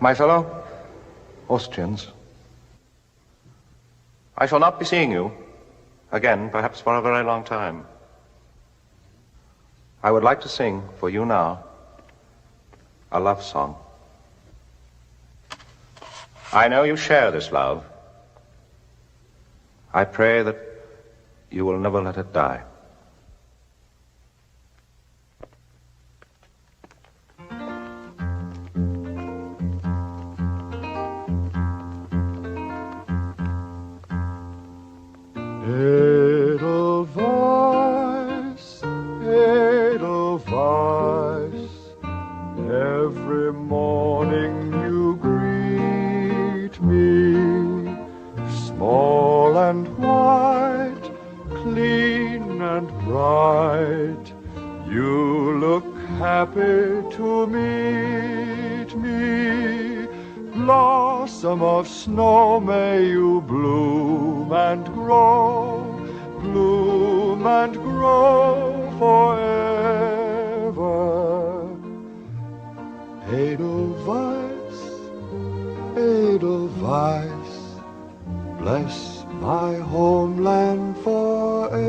My fellow Austrians, I shall not be seeing you again, perhaps for a very long time. I would like to sing for you now a love song. I know you share this love. I pray that you will never let it die. Edelweiss, Edelweiss, every morning you greet me, small and white, clean and bright, you look happy to meet me. Blossom of snow, may you bloom and grow forever. Edelweiss, Edelweiss, bless my homeland forever.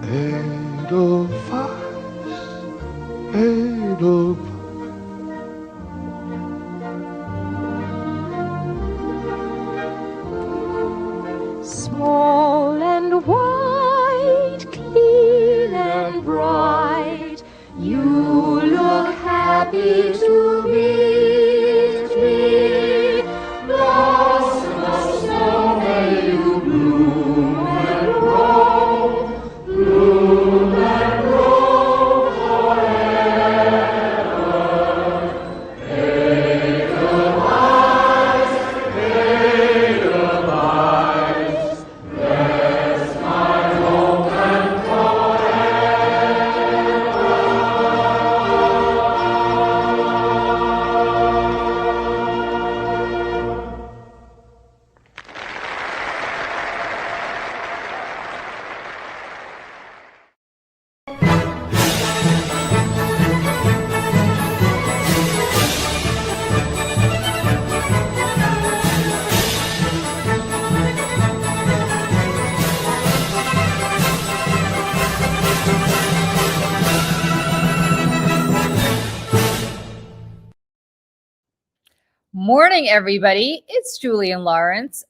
Edelweiss, Edelweiss. Small and white, clean and bright, you look happy to meet me. Blossom of snow, may you bloom and grow forever. Edelweiss, Edelweiss, bless my homeland Morning, everybody. It's Julie and Lawrence.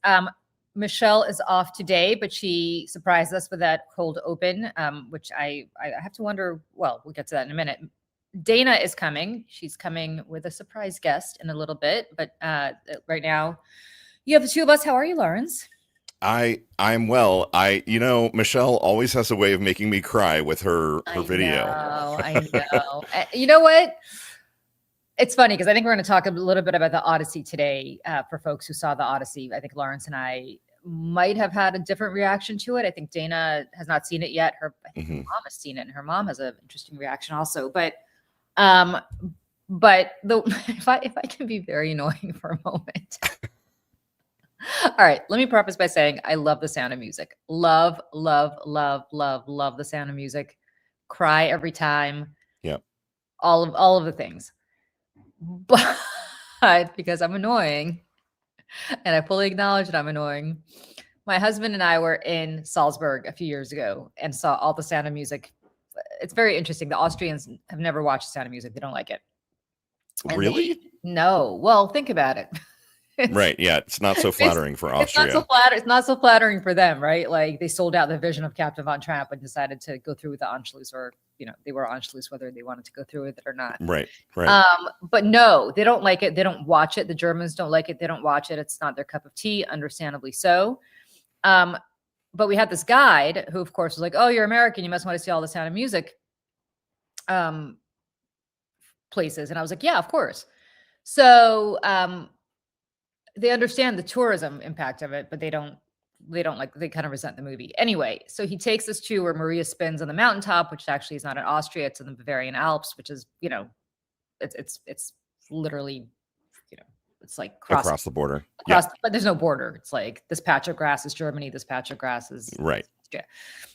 Michelle is off today, but she surprised us with that cold open, which I have to wonder. Well, we'll get to that in a minute. Dana is coming. She's coming with a surprise guest in a little bit, but right now you have the two of us. How are you, Lawrence? I'm well. Michelle always has a way of making me cry with her video. I know. You know what? It's funny because I think we're going to talk a little bit about the Odyssey today for folks who saw the Odyssey. I think Lawrence and I might have had a different reaction to it. I think Dana has not seen it yet. I think her mom has seen it, and her mom has an interesting reaction also. But if I can be very annoying for a moment. All right, let me preface by saying I love the Sound of Music. Love, love, love, love, love the Sound of Music. Cry every time. Yeah. All of the things. But because I'm annoying, and I fully acknowledge that I'm annoying, my husband and I were in Salzburg a few years ago and saw all the Sound of Music. It's very interesting. The Austrians have never watched the Sound of Music. They don't like it. And really? No. Well, think about it. Right. Yeah. It's not so flattering for Austria. It's not so flattering for them, right? Like they sold out the vision of Captain von Trapp and decided to go through with the Anschluss, or they were Anschluss whether they wanted to go through with it or not. Right. But no, they don't like it. They don't watch it. The Germans don't like it. They don't watch it. It's not their cup of tea, understandably so. But we had this guide who, of course, was like, "Oh, you're American. You must want to see all the Sound of Music places." And I was like, "Yeah, of course." So they understand the tourism impact of it, but they don't like, they kind of resent the movie. Anyway, so he takes us to where Maria spins on the mountaintop, which actually is not in Austria, it's in the Bavarian Alps, which is, it's literally, it's like across the border. But there's no border. It's like this patch of grass is Germany, this patch of grass is right. Austria.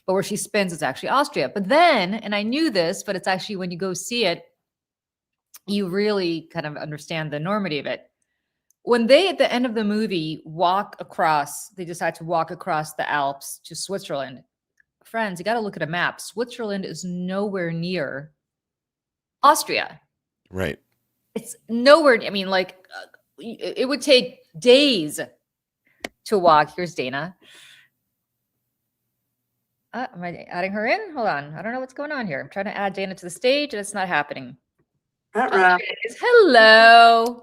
But where she spins, it's actually Austria. But then, and I knew this, but it's actually when you go see it, you really kind of understand the enormity of it. When they, at the end of the movie, they decide to walk across the Alps to Switzerland. Friends, you got to look at a map. Switzerland is nowhere near Austria. Right. It's nowhere. I mean, like, it would take days to walk. Here's Dana. Am I adding her in? Hold on. I don't know what's going on here. I'm trying to add Dana to the stage, and it's not happening. Hello.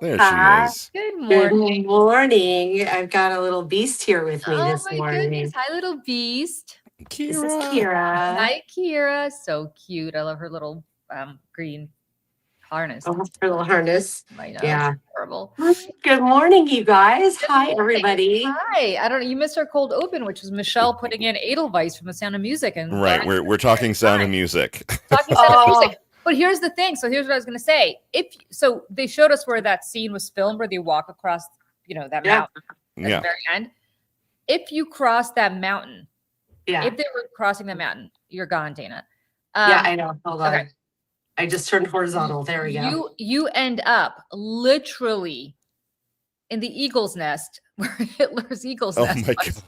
There Hi. she is. Good Good morning. morning. I've got a little beast here with me Oh this my morning. goodness. Hi, little beast. This is Kira. Kira. Hi, Kira. So cute. I love her little green harness. Oh, her little harness. I know. Yeah. It's adorable. Good morning, you guys. Good Hi, morning. everybody. Hi. I don't know. You missed our cold open, which was Michelle putting in Edelweiss from The Sound of Music. And Right. We're talking Sound of Music. Talking Sound of Oh. Music. But here's the thing. So here's what I was going to say. So they showed us where that scene was filmed, where they walk across, that Yeah. mountain at the very end. If you cross that mountain, Yeah. if they were crossing the mountain, you're gone, Dana. Yeah, I know. Hold on. okay. I just turned horizontal. There we go. You end up literally in the eagle's nest, where Hitler's eagle's Oh nest my was.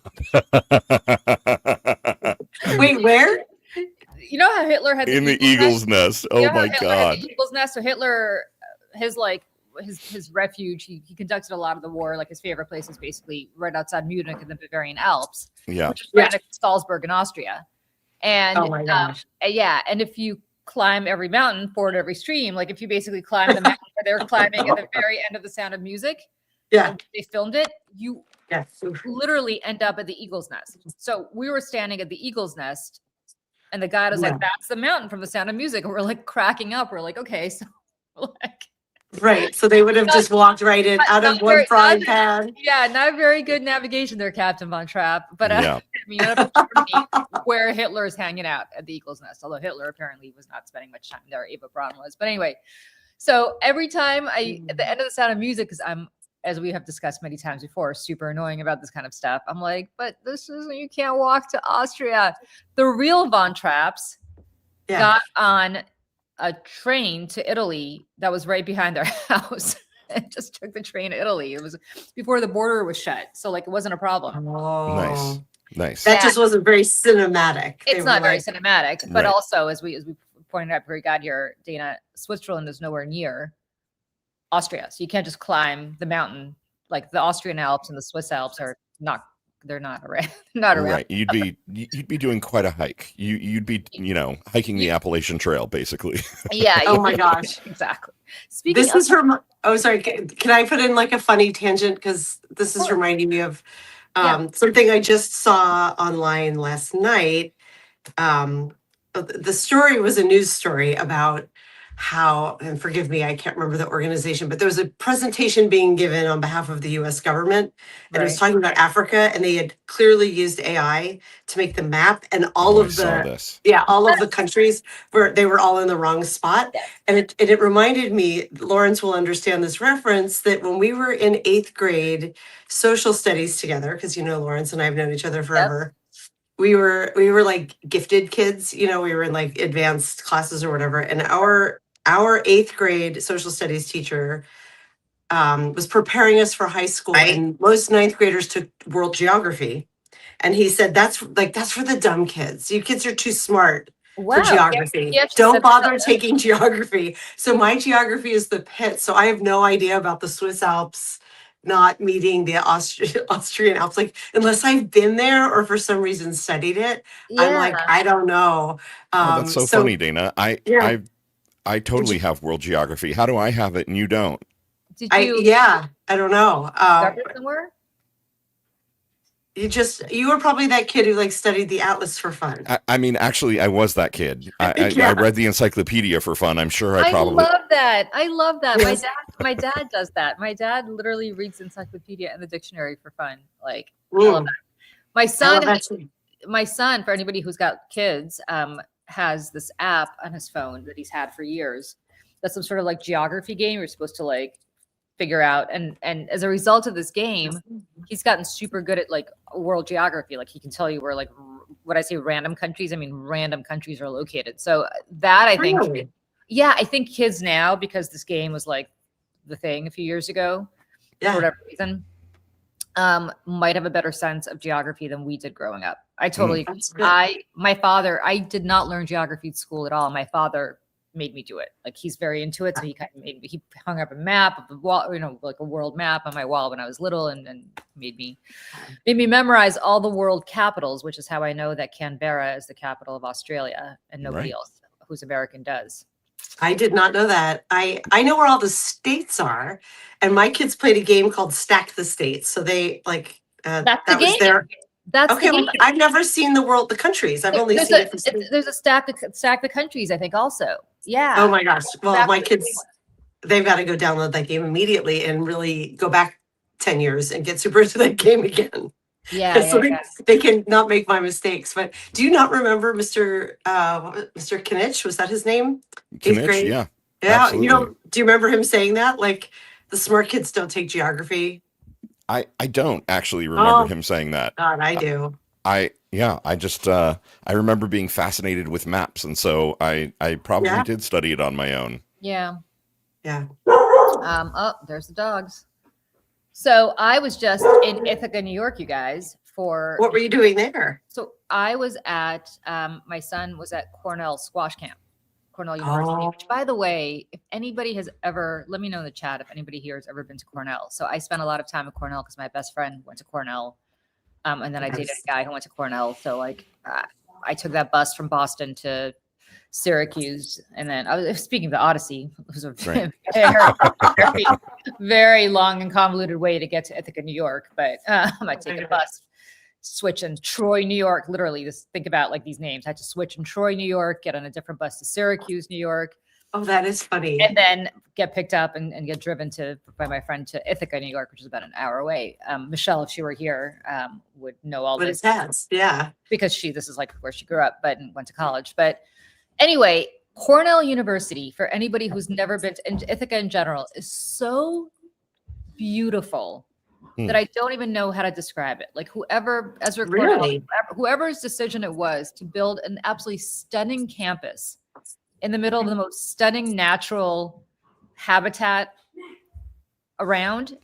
God. Wait, where? You know how Hitler had In the eagle's nest. Oh You know how my Hitler had God. the eagle's nest. So Hitler, his refuge, he conducted a lot of the war. Like his favorite place is basically right outside Munich in the Bavarian Alps, Yeah. which is right next to Salzburg in Austria. And Oh my gosh. and if you climb every mountain, ford every stream, like if you basically climb the mountain that they were climbing at the very end of The Sound of Music, Yeah. they filmed it, you Yes. literally end up at the eagle's nest. So we were standing at the eagle's nest, and the guy was Yeah. like, "That's the mountain from The Sound of Music," and we're like cracking up. We're like, "Okay, so like." Right. So they would have just walked right in out of Not one very- frying not- pan. Yeah, not very good navigation there, Captain Von Trapp. But Yeah. I mean, you know, where Hitler is hanging out at the Eagle's Nest, although Hitler apparently was not spending much time there. Eva Braun was. But anyway, so every time at the end of The Sound of Music, because I'm, as we have discussed many times before, super annoying about this kind of stuff. I'm like, but you can't walk to Austria. The real Von Trapps Yeah. got on a train to Italy that was right behind their house and just took the train to Italy. It was before the border was shut. So like it wasn't a problem. Oh. Nice. That just wasn't very cinematic. They It's were not very like- cinematic, but Right. also as we pointed out before we got here, Dana, Switzerland is nowhere near Austria. So you can't just climb the mountain. Like the Austrian Alps and the Swiss Alps are not around. Not around. Right. You'd be doing quite a hike. You'd be, hiking the Appalachian Trail, basically. Yeah. Oh my gosh. Exactly. Speaking This is sorry. Can I put in like a funny tangent? Because this is reminding me of something I just saw online last night. The story was a news story about how, and forgive me, I can't remember the organization, but there was a presentation being given on behalf of the US government, and it was talking about Africa, and they had clearly used AI to make the map, and all of all of the countries they were all in the wrong spot. Yes. And it reminded me, Lawrence will understand this reference, that when we were in 8th grade social studies together, because Lawrence and I have known each other forever. We were like gifted kids, we were in like advanced classes or whatever. And our 8th grade social studies teacher was preparing us for high school, and most 9th graders took world geography. And he said, that's for the dumb kids. You kids are too smart for geography. Don't bother taking geography. So my geography is the pit. So I have no idea about the Swiss Alps not meeting the Austrian Alps, like unless I've been there or for some reason studied it. I'm like, I don't know. That's so funny, Dana. I totally have world geography. How do I have it and you don't? Did you? I don't know. Somewhere? You were probably that kid who like studied the atlas for fun. I mean, actually, I was that kid. I read the encyclopedia for fun. I'm sure I probably love that. I love that. Yes. My dad does that. My dad literally reads encyclopedia and the dictionary for fun. Like I love that. My son, for anybody who's got kids, has this app on his phone that he's had for years. That's some sort of like geography game. You're supposed to like figure out, and as a result of this game, he's gotten super good at like world geography. Like he can tell you where like when I say random countries, I mean random countries are located. So that I think, Really? yeah, I think kids now, because this game was like the thing a few years ago, for Yeah. whatever reason, might have a better sense of geography than we did growing up. I totally, That's good. my father, I did not learn geography at school at all. My father made me do it. Like he's very into it. So he kind of he hung up a map of the wall, like a world map on my wall when I was little, and made me memorize all the world capitals, which is how I know that Canberra is the capital of Australia, and nobody Right. else who's American does. I did not know that. I know where all the states are, and my kids played a game called Stack the States. So they like That's that the was game. their That's okay. the Well, game. I've never seen the countries. I've only seen it from. There's a stack the countries, I think, also. Yeah. Oh my gosh! Well, my Exactly. kids, they've got to go download that game immediately and really go back 10 years and get super into that game again. Yeah, So yeah, yeah. they can not make my mistakes. But do you not remember Mr. Mr. Kinich? Was that his name? Eighth Kinich, grade. yeah. Yeah. Absolutely. You know, do you remember him saying that? Like the smart kids don't take geography. I don't actually remember Oh. him saying that. God, I do. I just I remember being fascinated with maps, and so I probably Yeah. did study it on my own. Yeah. Yeah. Oh, there's the dogs. So I was just in Ithaca, New York, you guys, for What were you doing there? so I was at my son was at Cornell squash camp, Cornell University, which, by the way, if anybody has ever, let me know in the chat if anybody here has ever been to Cornell. So I spent a lot of time at Cornell because my best friend went to Cornell. And then I dated a guy who went to Cornell. So like I took that bus from Boston to Syracuse. And then I was speaking of the Odyssey. It was a very, very long and convoluted way to get to Ithaca, New York. But I take a bus, switch in Troy, New York. Literally, just think about like these names. I had to switch in Troy, New York, get on a different bus to Syracuse, New York. Oh, that is funny. And then get picked up and get driven by my friend to Ithaca, New York, which is about an hour away. Michelle, if she were here, would know all But this. it has, yeah. Because this is like where she grew up, but went to college. But anyway, Cornell University, for anybody who's never been to, and Ithaca in general, is so beautiful that I don't even know how to describe it. Like whoever, Ezra Cornell, Really? whoever's decision it was to build an absolutely stunning campus in the middle of the most stunning natural habitat around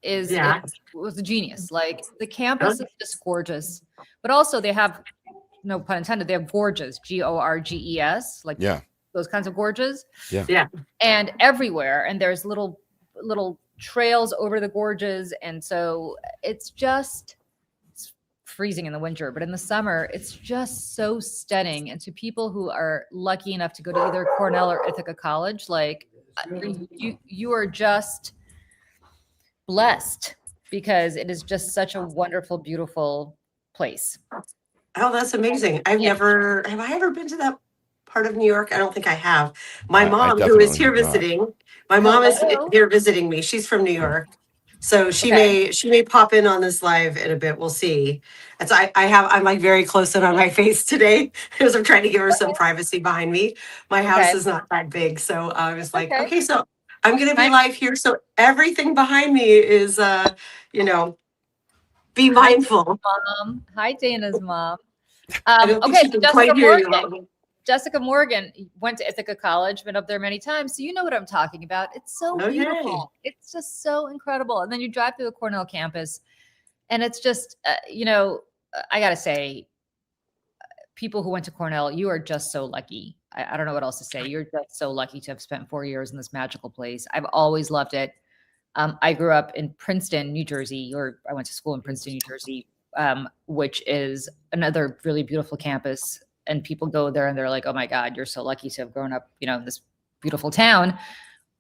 was a genius. Like the campus is just gorgeous, but also they have, no pun intended, they have gorges, gorges, like those kinds of gorges. Yeah. And everywhere. And there's little trails over the gorges. And so it's freezing in the winter, but in the summer, it's just so stunning. And to people who are lucky enough to go to either Cornell or Ithaca College, like you are just blessed because it is just such a wonderful, beautiful place. Oh, that's amazing. Have I ever been to that part of New York? I don't think I have. My mom, who is here visiting, is here visiting me. She's from New York. So she may pop in on this live in a bit. We'll see. And so I'm like very close in on my face today because I'm trying to give her some privacy behind me. My house is not that big. So I was like, okay, so I'm going to be live here. So everything behind me is, be mindful. Mom. Hi, Dana's mom. Okay, so Jessica Morgan went to Ithaca College, been up there many times. So you know what I'm talking about. It's so beautiful. It's just so incredible. And then you drive through the Cornell campus and it's just, I got to say, people who went to Cornell, you are just so lucky. I don't know what else to say. You're just so lucky to have spent 4 years in this magical place. I've always loved it. I grew up in Princeton, New Jersey, or I went to school in Princeton, New Jersey, which is another really beautiful campus. And people go there and they're like, oh my God, you're so lucky to have grown up, in this beautiful town.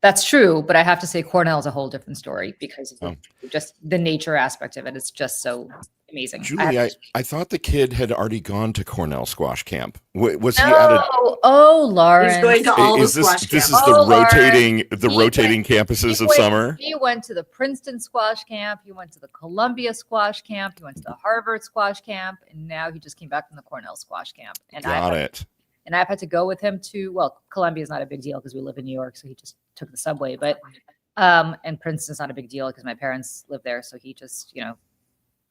That's true. But I have to say Cornell is a whole different story because of just the nature aspect of it. It's just so amazing. Julie, I thought the kid had already gone to Cornell squash camp. Was he at a... Oh, Lawrence. He's going to all the squash camps. This is the rotating campuses of summer? He went to the Princeton squash camp. He went to the Columbia squash camp. He went to the Harvard squash camp. And now he just came back from the Cornell squash camp. And I've had to go with him to, Columbia is not a big deal because we live in New York. So he just took the subway. But, and Princeton's not a big deal because my parents live there. So he just,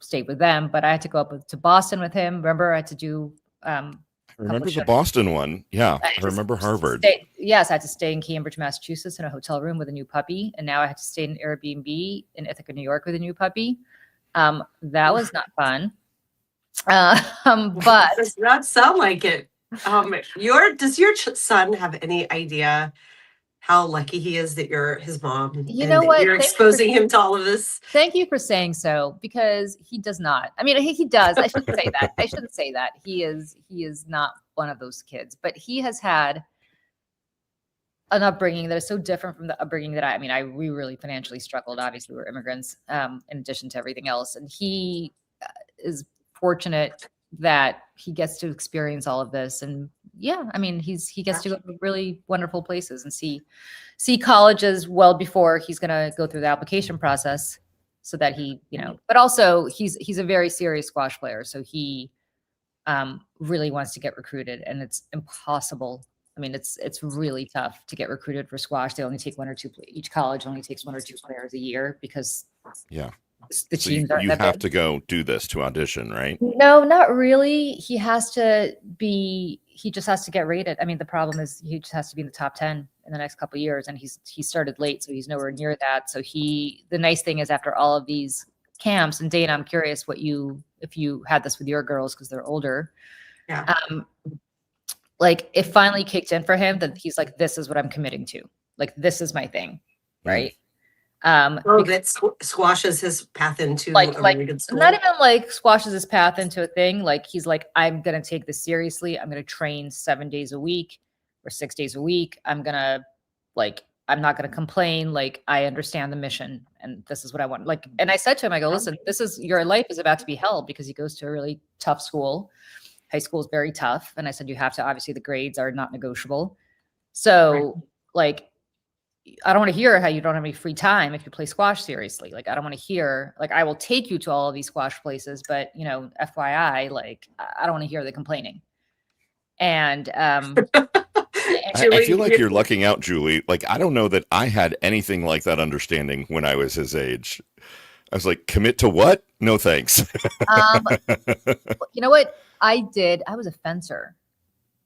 stayed with them, but I had to go up to Boston with him. Remember, I had to do I remember the shows. Boston one. Yeah, I I had to remember Harvard. Yes, I had to stay in Cambridge, Massachusetts in a hotel room with a new puppy. And now I had to stay in an Airbnb in Ithaca, New York with a new puppy. That was not fun. But Does not sound like it. Does your son have any idea how lucky he is that you're his mom? You and know that what? You're exposing him to all of this. Thank you for saying so, because he does not. I mean, he does. I shouldn't say that. I shouldn't say that. He is not one of those kids, but he has had an upbringing that is so different from the upbringing that we really financially struggled. Obviously, we're immigrants, in addition to everything else. And he is fortunate that he gets to experience all of this. And yeah, I mean, he gets to go to really wonderful places and see colleges well before he's going to go through the application process, so that he, but also he's a very serious squash player. So he really wants to get recruited, and it's impossible. I mean, it's really tough to get recruited for squash. They only take one or two. Each college only takes one or two players a year, because the So teams you have to go do this to audition, right? No, not really. He just has to get rated. I mean, the problem is he just has to be in the top 10 in the next couple of years, and he started late, so he's nowhere near that. So the nice thing is, after all of these camps, and Dana, I'm curious if you had this with your girls, because they're older. Yeah. Like, it finally kicked in for him that he's like, this is what I'm committing to. Like, this is my thing. Right. That squashes his path into like a really good school. Not even like squashes his path into a thing. Like, he's like, I'm going to take this seriously. I'm going to train 7 days a week or 6 days a week. I'm not going to complain. Like, I understand the mission, and this is what I want. Like, and I said to him, I go, listen, your life is about to be hell, because he goes to a really tough school. High school is very tough. And I said, you have to, obviously the grades are not negotiable. So like, I don't want to hear how you don't have any free time if you play squash seriously. Like, I don't want to hear, like, I will take you to all of these squash places, but FYI, like, I don't want to hear the complaining. And I feel like you're lucking out, Julie. Like, I don't know that I had anything like that understanding when I was his age. I was like, commit to what? No, thanks. You know what I did? I was a fencer,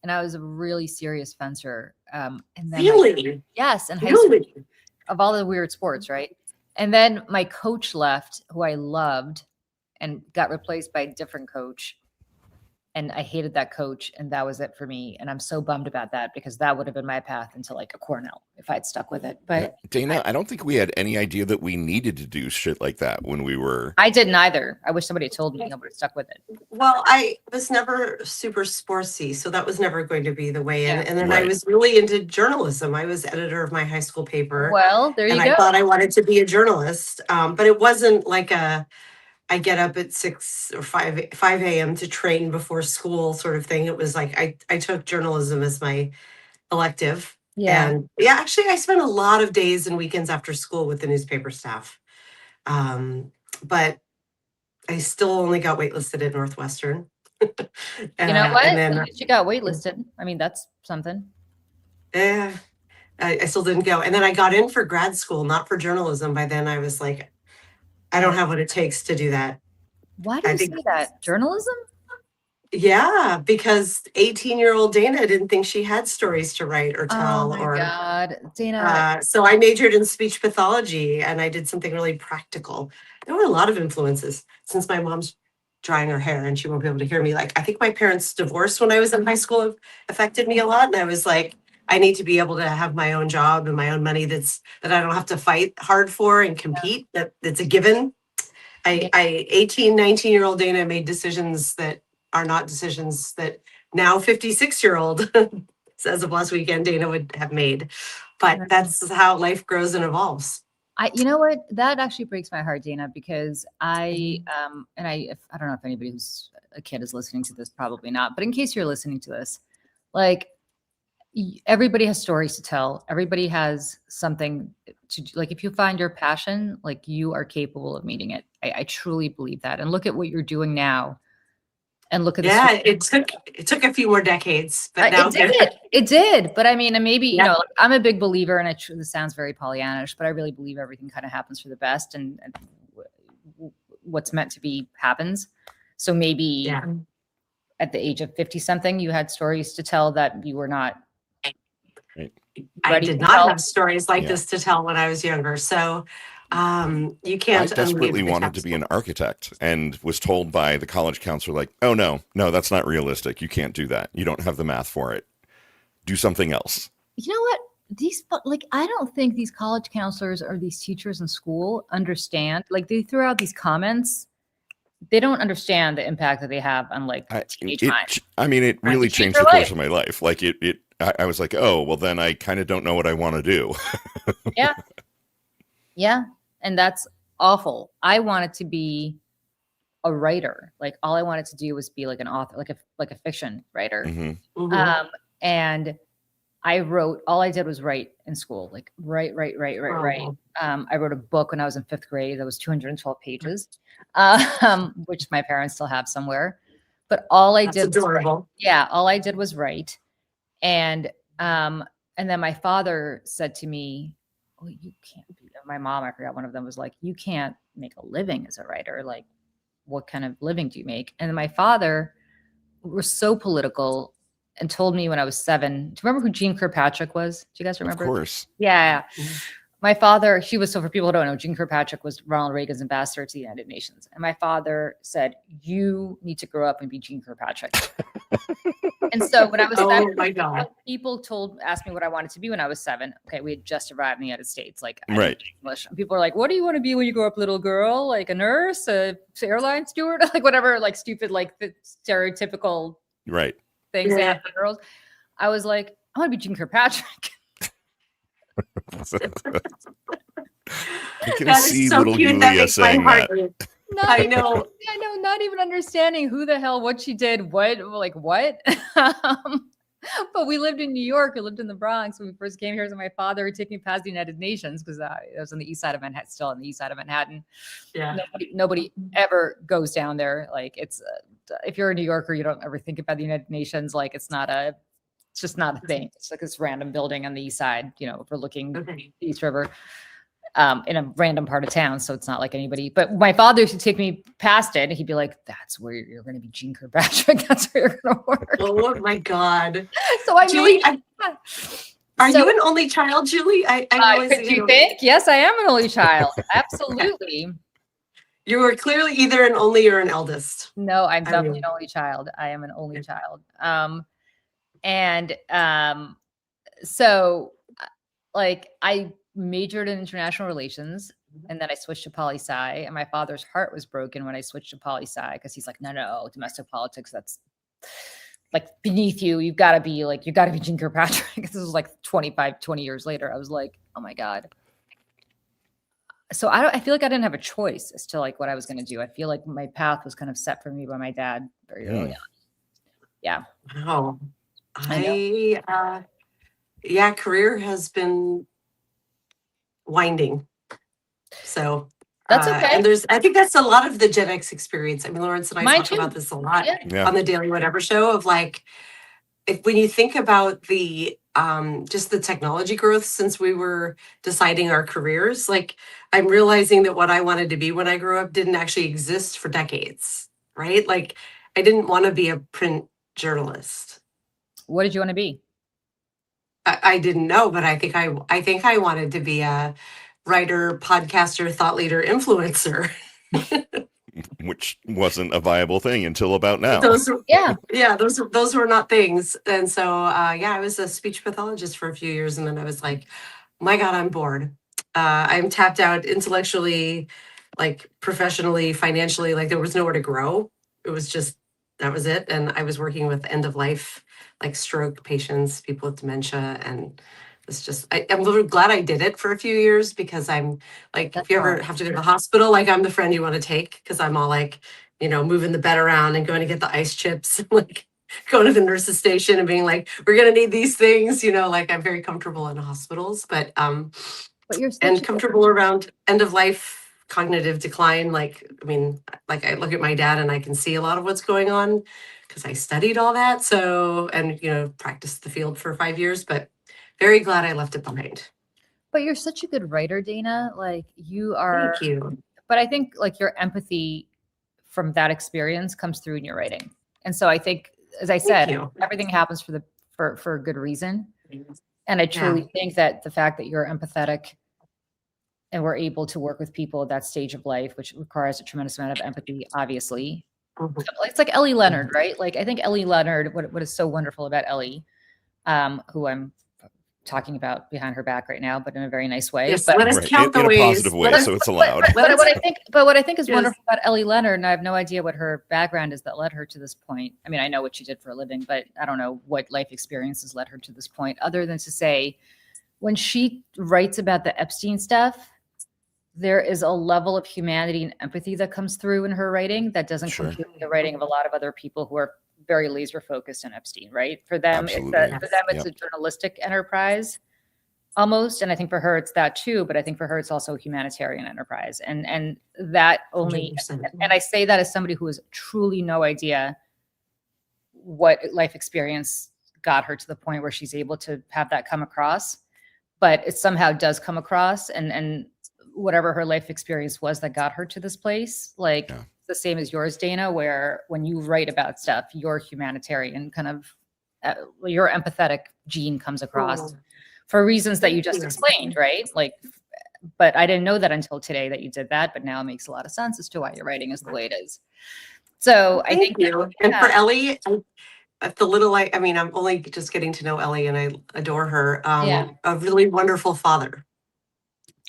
and I was a really serious fencer. And then Really? yes, in high school, of all the weird sports, right? And then my coach left, who I loved, and got replaced by a different coach. And I hated that coach, and that was it for me. And I'm so bummed about that, because that would have been my path into like a Cornell if I'd stuck with it. But Dana, I don't think we had any idea that we needed to do shit like that when we were. I didn't either. I wish somebody had told me. I would have stuck with it. Well, I was never super sportsy, so that was never going to be the way. Yeah. And then I was really into journalism. I was editor of my high school paper. Well, there you go. I thought I wanted to be a journalist, but it wasn't like I get up at 6 or 5 a.m. to train before school sort of thing. It was like I took journalism as my elective. Yeah. And actually I spent a lot of days and weekends after school with the newspaper staff. But I still only got waitlisted at Northwestern. You know what? And then, At least you got waitlisted. I mean, that's something. I still didn't go. And then I got in for grad school, not for journalism. By then I was like, I don't have what it takes to do that. Why do you say that? Journalism? Yeah, because 18-year-old Dana didn't think she had stories to write or tell. Oh my God, Dana. So I majored in speech pathology, and I did something really practical. There were a lot of influences. Since my mom's drying her hair and she won't be able to hear me, like, I think my parents' divorce when I was in high school affected me a lot. And I was like, I need to be able to have my own job and my own money that I don't have to fight hard for and compete. That's a given. 18, 19-year-old Dana made decisions that are not decisions that now 56-year-old, as of last weekend, Dana would have made. But that's how life grows and evolves. You know what? That actually breaks my heart, Dana, because I don't know if anybody who's a kid is listening to this, probably not. But in case you're listening to this, like, everybody has stories to tell. Everybody has something to do. Like, if you find your passion, like, you are capable of meeting it. I truly believe that. And look at what you're doing now. And look at it took a few more decades, but now it did. But I mean, and maybe like, I'm a big believer, and this sounds very Pollyannish, but I really believe everything kind of happens for the best. And what's meant to be happens. So maybe at the age of 50 something, you had stories to tell that you were not. I did not have stories like this to tell when I was younger. So you can't. I desperately wanted to be an architect and was told by the college counselor, like, oh, no, that's not realistic. You can't do that. You don't have the math for it. Do something else. You know what? I don't think these college counselors or these teachers in school understand. Like, they throw out these comments. They don't understand the impact that they have on teenage minds. I mean, it really changed the course of my life. Like I was like, oh, well, then I kind of don't know what I want to do. Yeah. And that's awful. I wanted to be a writer. Like, all I wanted to do was be like an author, like a fiction writer. Mm-hmm. And I wrote, all I did was write in school, like write. I wrote a book when I was in 5th grade that was 212 pages, which my parents still have somewhere. But all I did was write. And then my father said to me, "Oh, you can't be." My mom, I forgot, one of them was like, "You can't make a living as a writer. Like, what kind of living do you make?" And then my father was so political and told me when I was 7. Do you remember who Jean Kirkpatrick was? Do you guys remember? Of course. Yeah. My father, so for people who don't know, Jean Kirkpatrick was Ronald Reagan's ambassador to the United Nations. And my father said, "You need to grow up and be Jean Kirkpatrick." And so when I was 7, my God. people asked me what I wanted to be when I was 7. Okay, we had just arrived in the United States. Like, right. English. And people are like, "What do you want to be when you grow up, little girl? Like a nurse, a airline steward?" Like whatever, like stupid, like the stereotypical things they have for girls. I was like, "I want to be Jean Kirkpatrick." I can see so little Julia saying that. I know. Not even understanding who the hell, what she did, what. But we lived in New York. We lived in the Bronx when we first came here. So my father would take me past the United Nations because it was on the east side of Manhattan, still on the east side of Manhattan. Yeah. Nobody ever goes down there. Like, it's if you're a New Yorker, you don't ever think about the United Nations. Like, it's just not a thing. It's like this random building on the east side, overlooking the East River. In a random part of town, so it's not like anybody. But my father used to take me past it, and he'd be like, "That's where you're going to be, Jean Kirkpatrick. That's where you're going to work." Oh my God! So I Julie, are you an only child, Julie? I could you think? Yes, I am an only child. Absolutely. You were clearly either an only or an eldest. No, I'm definitely an only child. I am an only child. So, like, I majored in international relations, and then I switched to poli-sci, and my father's heart was broken when I switched to poli-sci because he's like, no, domestic politics, that's like beneath you. You gotta be Jean Kirkpatrick. This was like 20 years later. I was like, oh my God. So I feel like I didn't have a choice as to like what I was going to do. I feel like my path was kind of set for me by my dad very early on. Yeah. Wow. Career has been winding. So that's okay. And I think that's a lot of the Gen X experience. I mean, Lawrence and I talk about this a lot on the Daily Whatever show of like, when you think about the just the technology growth since we were deciding our careers, like I'm realizing that what I wanted to be when I grew up didn't actually exist for decades, right? Like I didn't want to be a print journalist. What did you want to be? I didn't know, but I think I wanted to be a writer, podcaster, thought leader, influencer. Which wasn't a viable thing until about now. Those were not things. And so I was a speech pathologist for a few years, and then I was like, my God, I'm bored. I'm tapped out intellectually, like professionally, financially, like there was nowhere to grow. It was just, that was it. And I was working with end of life, like stroke patients, people with dementia. And it's just, I'm really glad I did it for a few years because I'm like, if you ever have to go to the hospital, like I'm the friend you want to take because I'm all like, moving the bed around and going to get the ice chips, like going to the nurse's station and being like, we're going to need these things, like I'm very comfortable in hospitals, but you're and comfortable around end of life cognitive decline. Like, I mean, like I look at my dad and I can see a lot of what's going on because I studied all that. So, and, practiced the field for 5 years, but very glad I left it behind. But you're such a good writer, Dana. Like you are. Thank you. but I think like your empathy from that experience comes through in your writing. And so I think, as I said, you. everything happens for a good reason. And I truly think that the fact that you're empathetic and we're able to work with people at that stage of life, which requires a tremendous amount of empathy, obviously. It's like Ellie Leonard, right? Like I think Ellie Leonard, what is so wonderful about Ellie, who I'm talking about behind her back right now, but in a very nice way. Yes, But let us count the in a ways. positive way, so it's allowed. But what I think is Yes. wonderful about Ellie Leonard, and I have no idea what her background is that led her to this point. I mean, I know what she did for a living, but I don't know what life experiences led her to this point, other than to say, when she writes about the Epstein stuff, there is a level of humanity and empathy that comes through in her writing that doesn't come through in the writing of a lot of other people who are very laser focused on Epstein, right? For them, it's a journalistic enterprise almost. And I think for her, it's that too, but I think for her, it's also a humanitarian enterprise. And that only, 100%. and I say that as somebody who has truly no idea what life experience got her to the point where she's able to have that come across, but it somehow does come across, and whatever her life experience was that got her to this place, like the same as yours, Dana, where when you write about stuff, your humanitarian kind of, your empathetic gene comes across for reasons that you just explained, right? Like, but I didn't know that until today that you did that, but now it makes a lot of sense as to why your writing is the way it is. So I think, and for Ellie, the little, I mean, I'm only just getting to know Ellie and I adore her. A really wonderful father.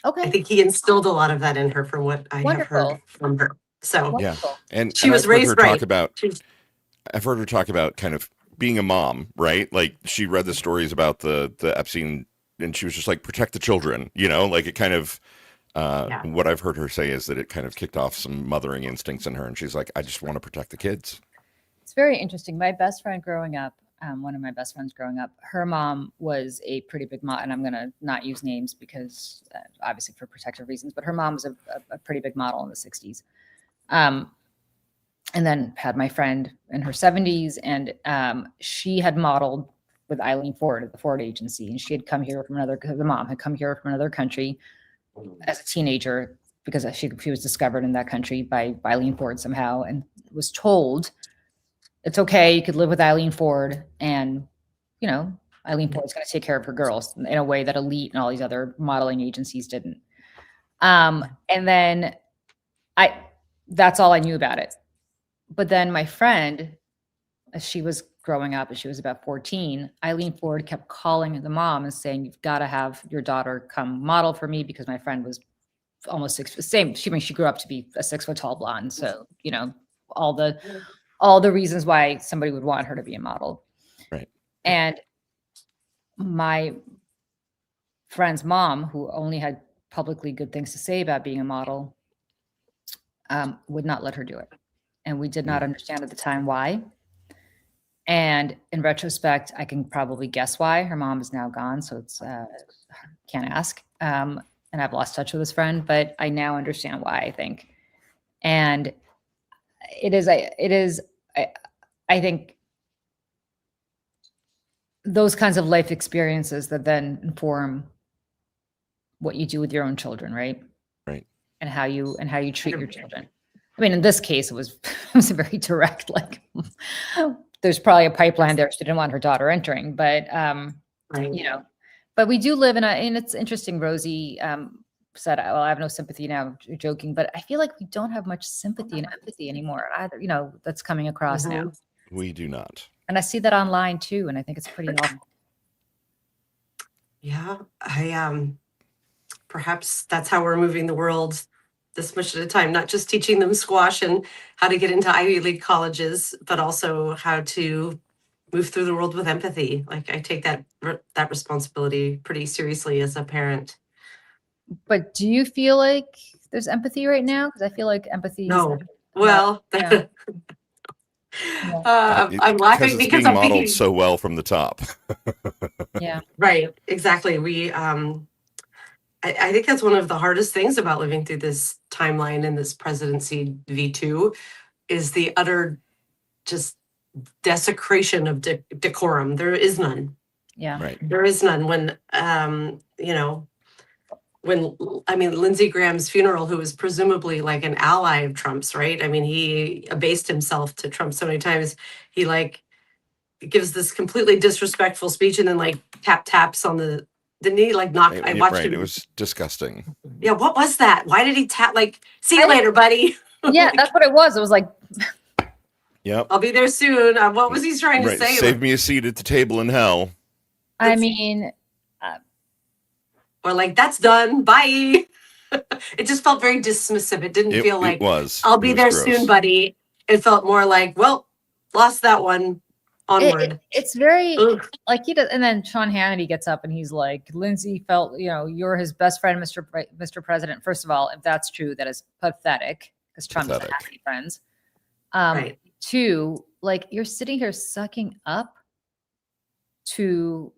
Okay. I think he instilled a lot of that in her from what I have heard from her. So and she was raised right. I've heard her talk about kind of being a mom, right? Like she read the stories about the Epstein, and she was just like, protect the children, you know, like it kind of, what I've heard her say is that it kind of kicked off some mothering instincts in her. And she's like, I just want to protect the kids. It's very interesting. My best friend growing up, one of my best friends growing up, her mom was a pretty big mom, and I'm going to not use names because obviously for protective reasons, but her mom was a pretty big model in the 60s. And then had my friend in her 70s, and she had modeled with Eileen Ford at the Ford agency, and she had come here from the mom had come here from another country as a teenager because she was discovered in that country by Eileen Ford somehow, and was told, it's okay, you could live with Eileen Ford, and you know, Eileen Ford's going to take care of her girls in a way that Elite and all these other modeling agencies didn't. And then that's all I knew about it. But then my friend, as she was growing up, as she was about 14, Eileen Ford kept calling the mom and saying, you've got to have your daughter come model for me, because my friend was almost she grew up to be a 6 foot tall blonde. So, you know, all the reasons why somebody would want her to be a model. Right. And my friend's mom, who only had publicly good things to say about being a model, would not let her do it. And we did not understand at the time why. And in retrospect, I can probably guess why. Her mom is now gone, so it's can't ask. And I've lost touch with this friend, but I now understand why, I think. And I think those kinds of life experiences that then inform what you do with your own children, right? Right. And how you treat your children. I mean, in this case, it was a very direct, like, there's probably a pipeline there she didn't want her daughter entering, but, you know, but we do live and it's interesting, Rosie said, well, I have no sympathy now, joking, but I feel like we don't have much sympathy and empathy anymore either, you know, that's coming across now. We do not. And I see that online too, and I think it's pretty awful. Yeah, perhaps that's how we're moving the world this much at a time, not just teaching them squash and how to get into Ivy League colleges, but also how to move through the world with empathy. Like I take that responsibility pretty seriously as a parent. But do you feel like there's empathy right now? Because I feel like empathy no. Well, yeah. I'm laughing because being I'm modeled thinking so well from the top. Yeah. Right. Exactly. We I think that's one of the hardest things about living through this timeline in this presidency V2 is the utter just desecration of decorum. There is none. Yeah. Right. There is none when, you know, when, I mean, Lindsey Graham's funeral, who was presumably like an ally of Trump's, right? I mean, he abased himself to Trump so many times. He like gives this completely disrespectful speech and then like taps on the knee, like knock. I watched him. It was disgusting. Yeah, what was that? Why did he tap? Like, see you later, buddy. Yeah, that's what it was. It was like, Yep. I'll be there soon. What was he trying to say? Save me a seat at the table in hell. I mean, or like, that's done. Bye. It just felt very dismissive. It didn't feel like, I'll be there soon, buddy. It felt more like, well, lost that one. Onward. It's very like he does. And then Sean Hannity gets up and he's like, Lindsay felt, you're his best friend, Mr. President. First of all, if that's true, that is pathetic because Trump doesn't have any friends. Right. Two, like you're sitting here sucking up to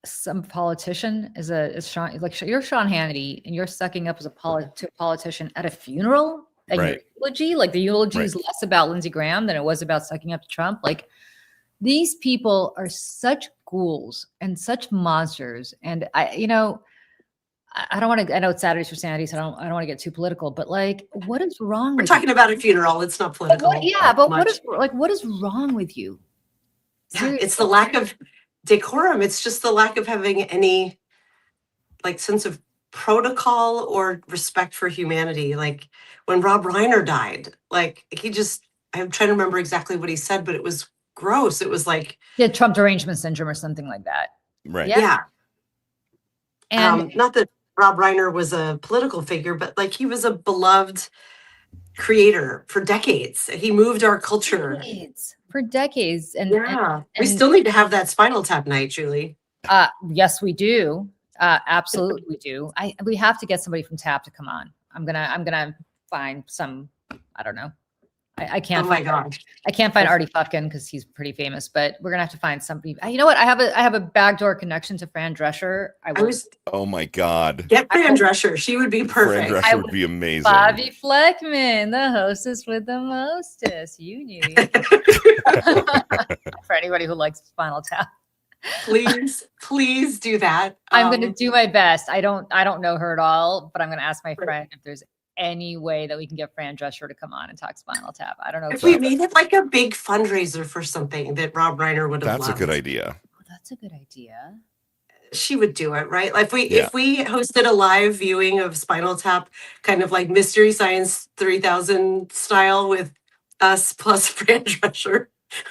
some politician is Sean, like you're Sean Hannity and you're sucking up as to a politician at a funeral. Eulogy, like the eulogy is less about Lindsey Graham than it was about sucking up to Trump. Like these people are such ghouls and such monsters. And I don't want to. I know it's Saturdays for Sanity, so I don't want to get too political. But like, what is wrong? We're talking about a funeral. It's not political. But what is wrong with you? Yeah, it's the lack of decorum. It's just the lack of having any like sense of protocol or respect for humanity. Like when Rob Reiner died, like I'm trying to remember exactly what he said, but it was gross. It was like Trump derangement syndrome or something like that. Right. Yeah. And not that Rob Reiner was a political figure, but like he was a beloved creator for decades. He moved our culture for decades. And we still need to have that Spinal Tap night, Julie. Yes, we do. Absolutely, we do. We have to get somebody from TAP to come on. I'm gonna find some. I don't know. I can't. Oh my gosh. I can't find Artie Futkin because he's pretty famous. But we're gonna have to find somebody. You know what? I have a backdoor connection to Fran Drescher. Oh my God. Get Fran Drescher. She would be perfect. Fran Drescher would be amazing. Bobby Fleckman, the hostess with the mostest. You knew. For anybody who likes Spinal Tap. Please do that. I'm going to do my best. I don't know her at all, but I'm going to ask my friend if there's any way that we can get Fran Drescher to come on and talk Spinal Tap. I don't know. If we made it like a big fundraiser for something that Rob Reiner would have loved. That's a good idea. Oh, that's a good idea. She would do it, right? Like if we hosted a live viewing of Spinal Tap, kind of like Mystery Science 3000 style with us plus Fran Drescher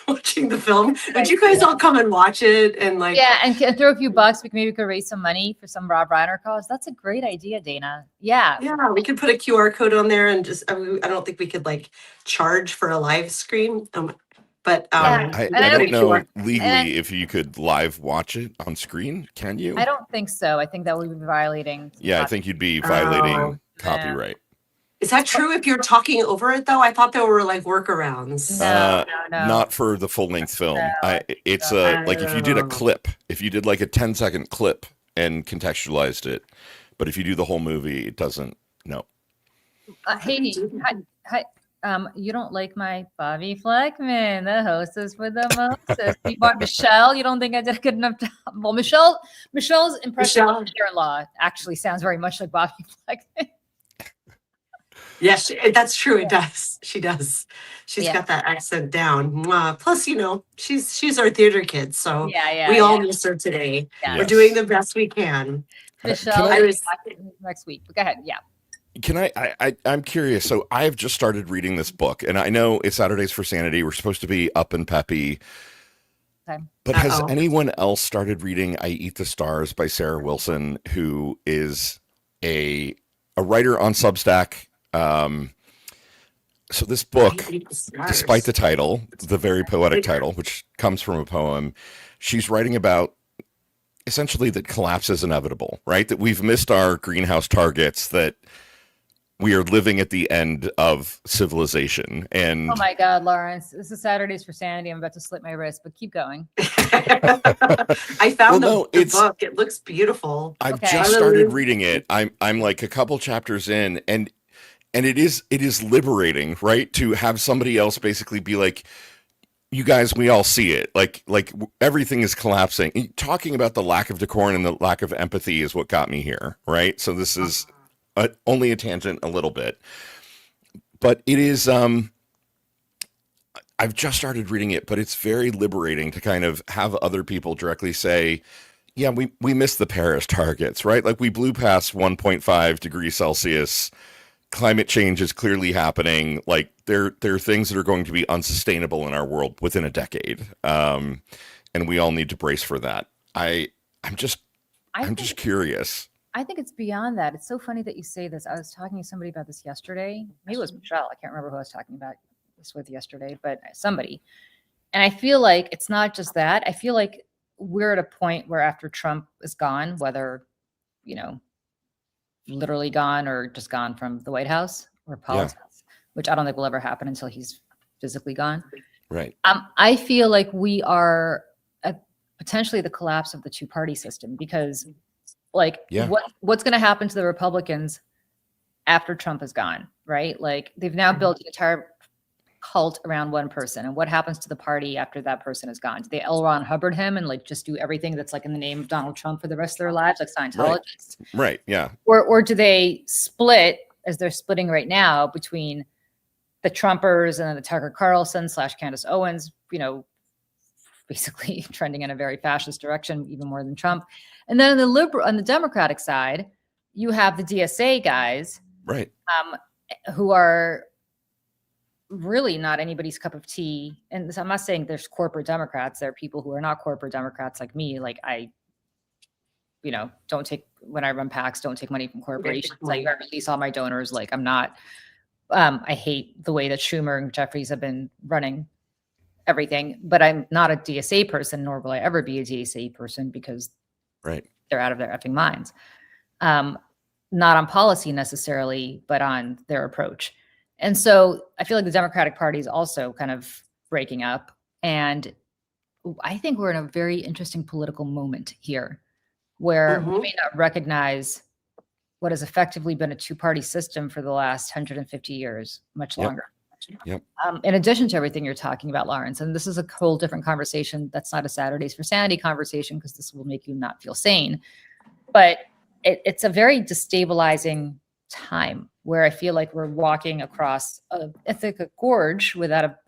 watching the film. Would you guys all come and watch it and like and throw a few bucks? We could raise some money for some Rob Reiner cause. That's a great idea, Dana. Yeah, we could put a QR code on there and just I don't think we could like charge for a live stream. But I don't know legally if you could live watch it on screen. Can you? I don't think so. I think that would be violating. Yeah, I think you'd be violating copyright. Is that true if you're talking over it though? I thought there were like workarounds. No. Not for the full length film. It's like if you did a clip, if you did like a 10-second clip and contextualized it, but if you do the whole movie, it doesn't. No. Hey, hi. You don't like my Bobby Fleckman, the hostess with the mostest. You bought Michelle. You don't think I did a good enough job? Well, Michelle's impression of mother-in-law actually sounds very much like Bobby Fleckman. Yes, that's true. It does. She does. She's got that accent down. Plus, she's our theater kid, so we all miss her today. Yeah. We're doing the best we can. Michelle, next week. Go ahead. Yeah. Can I'm curious. So I've just started reading this book, and I know it's Saturdays for Sanity. We're supposed to be up and peppy. Okay. But has anyone else started reading I Eat the Stars by Sarah Wilson, who is a writer on Substack? So this book, despite the title, the very poetic title, which comes from a poem, she's writing about essentially that collapse is inevitable, right? That we've missed our greenhouse targets, that we are living at the end of civilization. And oh my God, Lawrence, this is Saturdays for Sanity. I'm about to slip my wrist, but keep going. I found the book. It looks beautiful. I've just started reading it. I'm like a couple chapters in, and it is liberating, right? To have somebody else basically be like, you guys, we all see it. Like everything is collapsing. Talking about the lack of decorum and the lack of empathy is what got me here, right? So this is only a tangent a little bit, but it is. I've just started reading it, but it's very liberating to kind of have other people directly say, "Yeah, we missed the Paris targets, right? Like we blew past 1.5 degrees Celsius. Climate change is clearly happening. Like there are things that are going to be unsustainable in our world within a decade, and we all need to brace for that." I'm just curious. I think it's beyond that. It's so funny that you say this. I was talking to somebody about this yesterday. Maybe it was Michelle. I can't remember who I was talking about this with yesterday, but somebody. And I feel like it's not just that. I feel like we're at a point where after Trump is gone, whether, literally gone or just gone from the White House or politics, which I don't think will ever happen until he's physically gone. Right. I feel like we are at potentially the collapse of the two-party system because what's going to happen to the Republicans after Trump is gone, right? Like they've now built an entire cult around one person. And what happens to the party after that person is gone? Do they L. Ron Hubbard him and like just do everything that's like in the name of Donald Trump for the rest of their lives, like Scientologists? Right. Yeah. Or do they split, as they're splitting right now, between the Trumpers and then the Tucker Carlson / Candace Owens, basically trending in a very fascist direction, even more than Trump. And then on the Democratic side, you have the DSA guys, right, who are really not anybody's cup of tea. And so I'm not saying there's corporate Democrats. There are people who are not corporate Democrats like me. Like I, don't take, when I run PACs, don't take money from corporations. Like I release all my donors. Like I'm not, I hate the way that Schumer and Jeffries have been running everything, but I'm not a DSA person, nor will I ever be a DSA person because they're out of their effing minds. Not on policy necessarily, but on their approach. And so I feel like the Democratic Party is also kind of breaking up. And I think we're in a very interesting political moment here where we may not recognize what has effectively been a two-party system for the last 150 years, much longer. Yep. In addition to everything you're talking about, Lawrence, and this is a whole different conversation. That's not a Saturdays for Sanity conversation because this will make you not feel sane. But it's a very destabilizing time where I feel like we're walking across a gorge without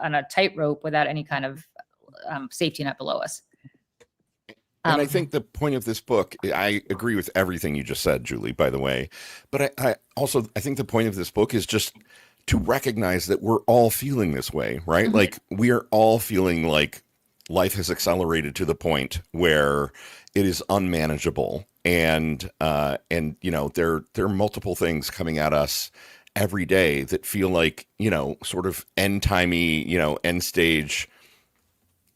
on a tightrope without any kind of safety net below us. And I think the point of this book, I agree with everything you just said, Julie, by the way. But I think the point of this book is just to recognize that we're all feeling this way, right? Mm-hmm. Like we are all feeling like life has accelerated to the point where it is unmanageable. And there are multiple things coming at us every day that feel like, sort of end-timey, end stage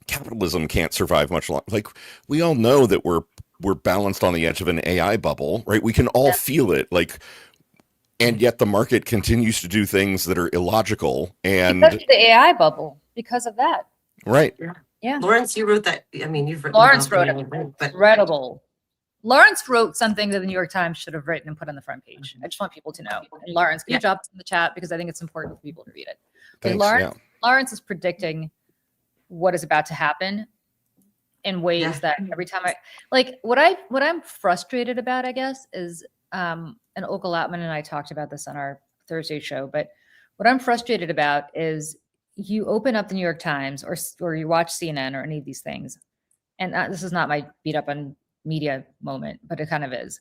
capitalism can't survive much longer. Like we all know that we're balanced on the edge of an AI bubble, right? We can all feel it. Like, and yet the market continues to do things that are illogical. And because of the AI bubble, because of that. Right. Yeah. Lawrence, you wrote that. I mean, you've written. Lawrence wrote it. Incredible. Lawrence wrote something that the New York Times should have written and put on the front page. I just want people to know. And Lawrence, can you drop this in the chat because I think it's important for people to read it. Thanks, Lawrence is predicting what is about to happen in ways that every time what I'm frustrated about, I guess, is and Olga Lautman and I talked about this on our Thursday show, but what I'm frustrated about is you open up the New York Times or you watch CNN or any of these things, and this is not my beat up on media moment, but it kind of is.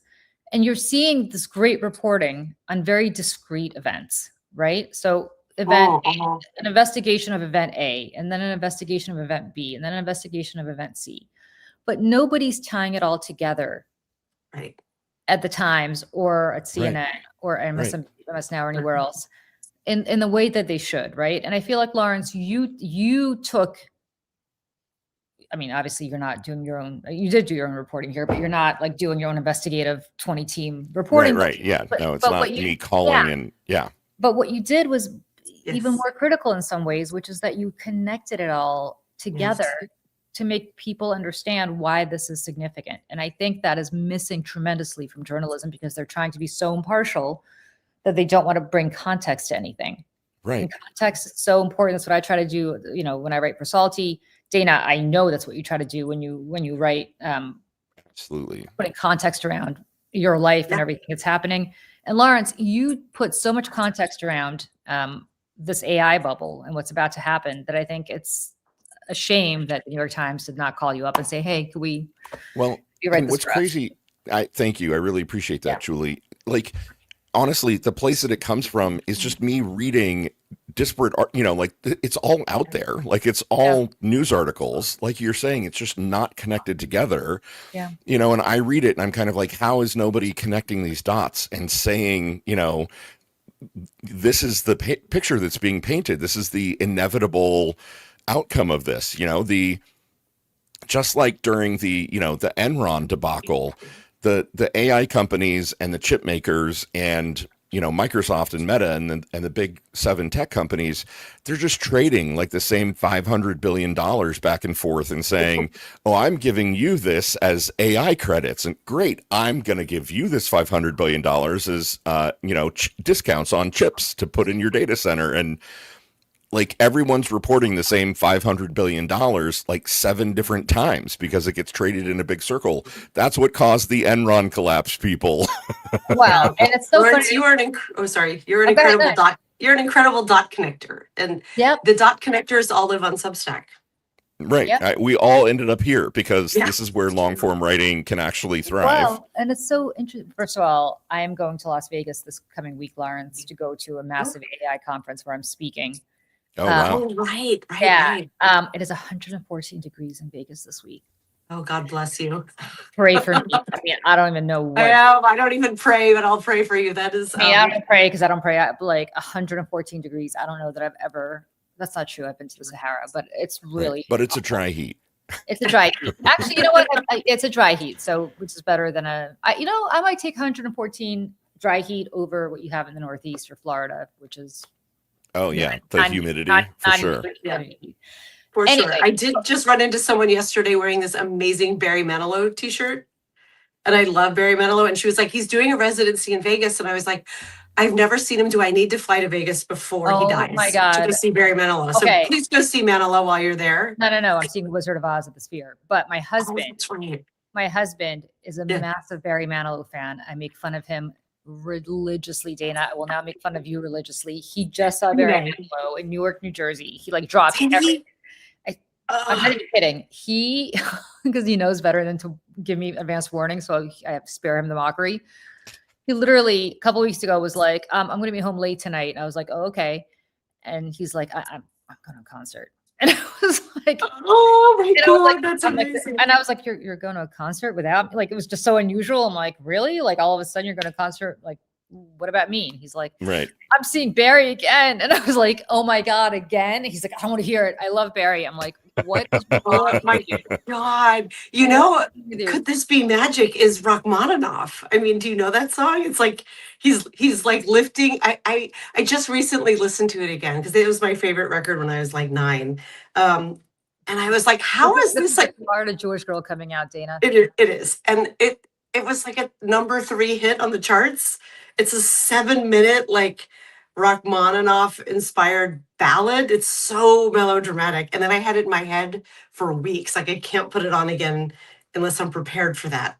And you're seeing this great reporting on very discrete events, right? So event A, an investigation of event A, and then an investigation of event B, and then an investigation of event C. But nobody's tying it all together at the Times or at CNN or MS Now or anywhere else in the way that they should, right? And I feel like, Lawrence, you took, I mean, obviously you're not doing your own, you did do your own reporting here, but you're not like doing your own investigative 20-team reporting. Right. Yeah. No, it's not me calling and But what you did was even more critical in some ways, which is that you connected it all together to make people understand why this is significant. And I think that is missing tremendously from journalism because they're trying to be so impartial that they don't want to bring context to anything. Right. And context is so important. That's what I try to do. You know, when I write for Salty, Dana, I know that's what you try to do when you write. Absolutely. Putting context around your life and Yeah. everything that's happening. And Lawrence, you put so much context around this AI bubble and what's about to happen that I think it's a shame that the New York Times did not call you up and say, "Hey, could we?" Well, write and this what's for us? crazy, I thank you. I really appreciate that, Yeah. Julie. Like, honestly, the place that it comes from is just me reading disparate art, like it's all out there. Like it's all news articles. Like you're saying, it's just not connected together. Yeah. And I read it and I'm kind of like, how is nobody connecting these dots and saying, this is the picture that's being painted. This is the inevitable outcome of this, just like during the Enron debacle, the AI companies and the chip makers and Microsoft and Meta and the big 7 tech companies, they're just trading like the same $500 billion back and forth and saying, oh, I'm giving you this as AI credits, and great, I'm going to give you this $500 billion as discounts on chips to put in your data center. And like everyone's reporting the same $500 billion like 7 different times because it gets traded in a big circle. That's what caused the Enron collapse, people. Wow. And it's so Lawrence, funny. you're an Okay, incredible good. dot. You're an incredible dot connector, and Yep. the dot connectors all live on Substack. Right. Yep. We all ended up here because Yeah. this is where long form writing can actually thrive. Well, and it's so interesting. First of all, I am going to Las Vegas this coming week, Lawrence, to go to a massive AI conference where I'm speaking. Oh, wow. Oh, right. Yeah. It is 114 degrees in Vegas this week. Oh, God bless you. Pray for me. I mean, I don't even know what. I don't even pray, but I'll pray for you. That is. I don't pray because I don't pray. Like 114 degrees. I don't know that I've ever. That's not true. I've been to the Sahara, but it's really. Right. But it's a dry heat. It's a dry heat. Actually, you know what? It's a dry heat, so which is better than I might take 114 dry heat over what you have in the Northeast or Florida, which is. Oh yeah, the not- humidity not for even sure. humidity. For Anyway. sure. I did just run into someone yesterday wearing this amazing Barry Manilow t-shirt. And I love Barry Manilow. And she was like, he's doing a residency in Vegas. And I was like, I've never seen him. Do I need to fly to Vegas before he Oh dies my to God. go see Barry Manilow? Okay. So please go see Manilow while you're there. No. I'm seeing Wizard of Oz at the Sphere. But my Oh, husband, that's right. is a Yeah. massive Barry Manilow fan. I make fun of him religiously, Dana. I will now make fun of you religiously. He just saw Barry Right. Manilow in Newark, New Jersey. He like dropped Did every. he? I'm not even kidding. He, because he knows better than to give me advance warning, so I have to spare him the mockery. He literally a couple weeks ago was like, "I'm going to be home late tonight." And I was like, "Oh, okay." And he's like, I'm going to a concert," and I was like, Oh my and I was God, like, that's I'm like, amazing. and I was like, "You're going to a concert without me?" Like it was just so unusual. I'm like, "Really?" Like all of a sudden you're going to a concert? Like, what about me? And he's like, Right. "I'm seeing Barry again," and I was like, "Oh my God, again?" He's like, "I don't want to hear it. I love Barry." I'm like, "What is Oh wrong my with you? God. You What know, is wrong with you?" Could This Be Magic is Rachmaninoff. I mean, do you know that song? It's like he's like lifting. I just recently listened to it again because it was my favorite record when I was like 9. And I was like, how is this like Florida Jewish girl coming out, Dana? it is. And it was like a number 3 hit on the charts. It's a 7-minute like Rachmaninoff inspired ballad. It's so melodramatic. And then I had it in my head for weeks. Like I can't put it on again unless I'm prepared for that.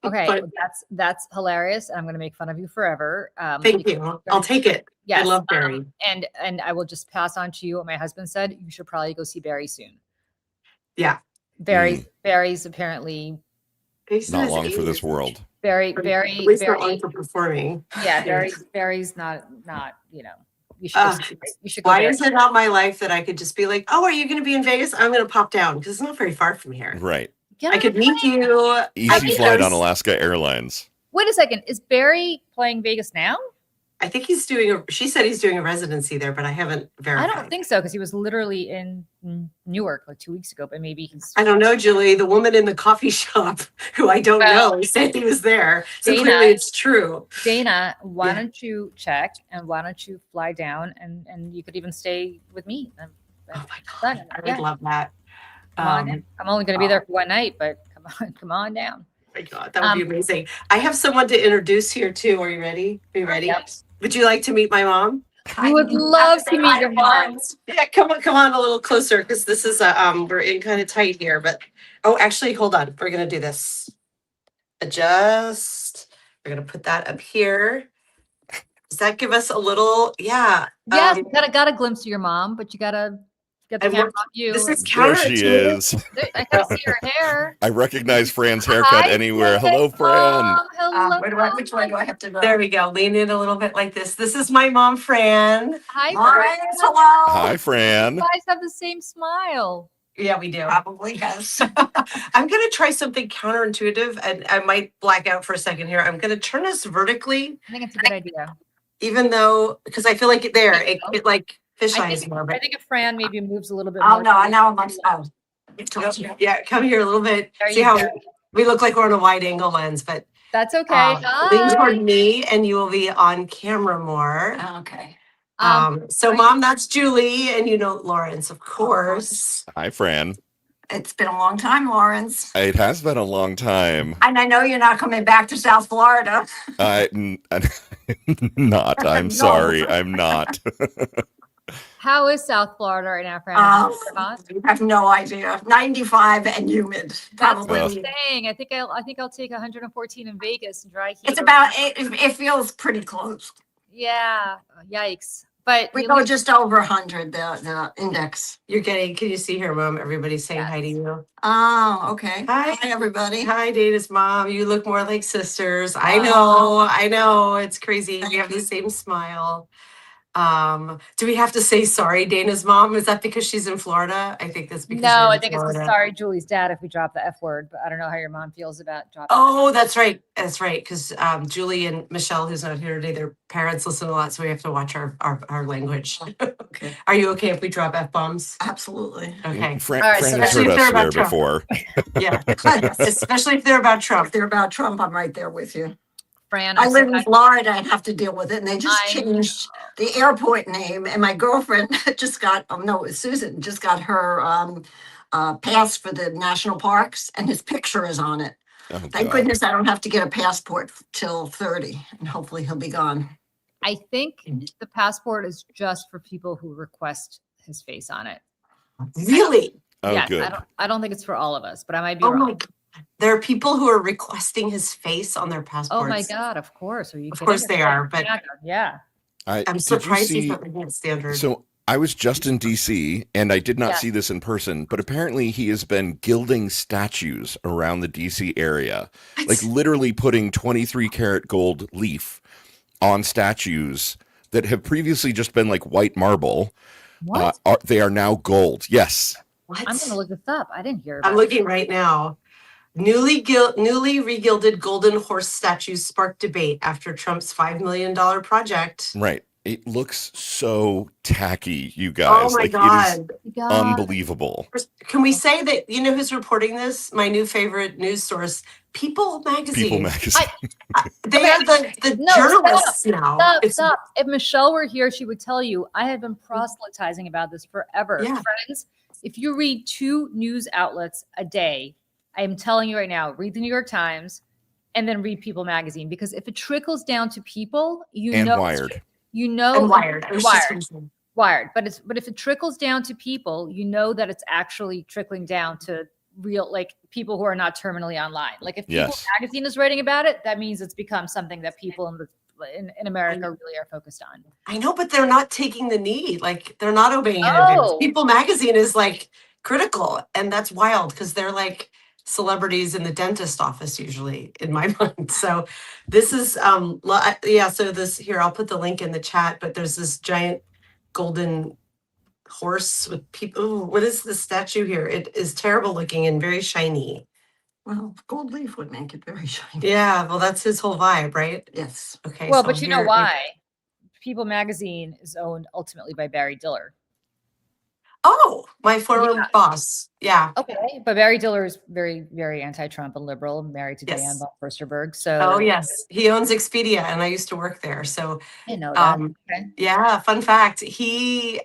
Okay, But well, that's hilarious. I'm going to make fun of you forever. thank you. I'll take it. Yes, I love Barry. and I will just pass on to you what my husband said. You should probably go see Barry soon. Yeah. Barry's apparently He's in Not his long for this 80s. world. At least not long for performing. Yeah, Barry's not. You should. Go see Barry. You should go. Why Barry. is it not my life that I could just be like, oh, are you going to be in Vegas? I'm going to pop down because it's not very far from here. Right. Yeah, I could meet you. Easy flight on Alaska Airlines. Wait a second. Is Barry playing Vegas now? I think she said he's doing a residency there, but I haven't I verified. don't think so because he was literally in Newark like 2 weeks ago. But maybe he's. I don't know, Julie. The woman in the coffee shop who I don't know said he was there. So Dana, clearly it's true. Dana, why don't you check and why don't you fly down and you could even stay with me? Oh my God. I would love that. Come on in. I'm only going to be there for one night, but come on down. Oh my God, that would be amazing. I have someone to introduce here too. Are you ready? Are you ready? Yep. Would you like to meet my mom? We would love to meet your mom. Yeah, come on a little closer because this is we're in kind of tight here. But actually, hold on. We're gonna do this. Adjust. We're gonna put that up here. Does that give us a little? Yeah. Yes, you got a glimpse of your mom, but you gotta get the And camera we're- on you. This is There she counterintuitive. is. I gotta see her hair. I recognize Fran's haircut Hi, anywhere. Fran. Hello, Fran. Hello. Which way do I have to go? There we go. Lean in a little bit like this. This is my mom, Fran. Hi, Lawrence, Fran. hello. Hi, You Fran. guys have the same smile. Yeah, we do. Probably has. I'm going to try something counterintuitive and I might black out for a second here. I'm going to turn us vertically, I think it's a good idea. even though, because I feel like it like fish I eyes more. I But think if Fran maybe moves a little bit Oh, more. no, to the- now I'm on. yeah, come here a little bit. There See you how go. we look like we're on a wide angle lens, but That's okay. lean Hi. toward me and you will be on camera more. Okay. So mom, that's Julie and you know Lawrence, of course. Hi, Fran. It's been a long time, Lawrence. It has been a long time. And I know you're not coming back to South Florida. I'm not. I'm No. sorry. I'm not. How is South Florida right now, Fran? Um, Is it hot? I have no idea. 95 and humid. That's Probably. what I'm saying. I think I'll take 114 in Vegas and dry heat. It's about, it feels pretty close. Yeah. Yikes. But We you go live- just over 100, the index. Can you see her, mom? Everybody's saying hi to you. Oh, okay. Hi. Everybody. Hi, Dana's mom. You look more like sisters. I know. It's crazy. We have the same smile. Do we have to say sorry, Dana's mom? Is that because she's in Florida? I think that's because no, you're in I think it's Florida. sorry, Julie's dad, if we drop the F word, but I don't know how your mom feels about dropping. Oh, that's right. That's right. Because Julie and Michelle, who's not here today, their parents listen a lot, so we have to watch our language. Okay. Are you okay if we drop F bombs? Absolutely. Okay. Fran, All right, Fran so has especially heard if they're us swear about Trump. before. Yeah. Especially if they're about If Trump. they're about Trump, I'm right there with you. Fran, I live in said- Florida. I'd have to deal with it. And they just I changed the airport name. And my girlfriend just got, oh no, it was Susan, just got her pass for the national parks and his picture is on it. Oh, Thank God. goodness I don't have to get a passport till 30 and hopefully he'll be gone. I think the passport is just for people who request his face on it. Really? Oh, yes, good. I don't think it's for all of us, but I might be Oh wrong. my God. There are people who are requesting his face on their passports. Oh my God, of course. Are you Of kidding? course they are, but Yeah. I'm Did you surprised he's see- not making it standard. So I was just in DC and I did not Yeah. see this in person, but apparently he has been gilding statues around the DC area, like literally putting 23 karat gold leaf on statues that have previously just been like white marble. What? They are now gold. Yes. What? I'm going to look this up. I didn't hear about I'm looking right now. Newly regilded golden horse statues sparked debate after Trump's $5 million project. Right. It looks so tacky, you Oh guys. my Like, God. it is unbelievable. Can we say that, you know who's reporting this? My new favorite news source, People Magazine. People magazine. They are the No, journalists now. Stop. If Michelle were here, she would tell you, I have been proselytizing about this forever. Yeah. Friends, if you read 2 news outlets a day, I am telling you right now, read the New York Times and then read People Magazine. Because if it trickles down to people, you And know, Wired. you know, And Wired. I was just Wired. gonna say. Wired. But if it trickles down to people, you know that it's actually trickling down to real, like people who are not terminally online. Like if People Yes. Magazine is writing about it, that means it's become something that people in America really are focused on. I know, but they're not taking the knee. Like they're not obeying in Oh. advance. People Magazine is like critical, and that's wild because they're like celebrities in the dentist office usually in my mind. So this is so this here, I'll put the link in the chat, but there's this giant golden horse with people. Ooh, what is the statue here? It is terrible looking and very shiny. Well, gold leaf would make it very shiny. Yeah, well, that's his whole vibe, right? Yes. Okay. Well, so but you know here- why? People Magazine is owned ultimately by Barry Diller. Oh, my former Yeah. boss. Yeah. Okay. But Barry Diller is very, very anti-Trump and liberal, married to Yes. Diane von Furstenberg. So Oh, yes. He owns Expedia, and I used to work there. So I know that. Okay. yeah, fun fact. He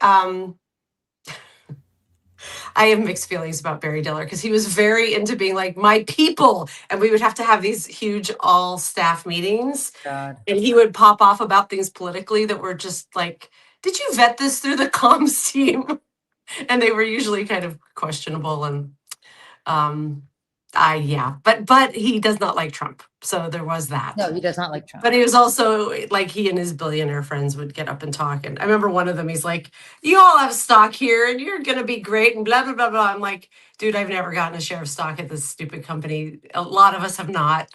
I have mixed feelings about Barry Diller because he was very into being like my people, and we would have to have these huge all staff meetings, God. and he would pop off about things politically that were just like did you vet this through the comms team? And they were usually kind of questionable and yeah, but he does not like Trump. So there was that. No, he does not like Trump. But he was also like, he and his billionaire friends would get up and talk. And I remember one of them, he's like, you all have stock here and you're going to be great and blah, blah, blah, blah. I'm like, dude, I've never gotten a share of stock at this stupid company. A lot of us have not.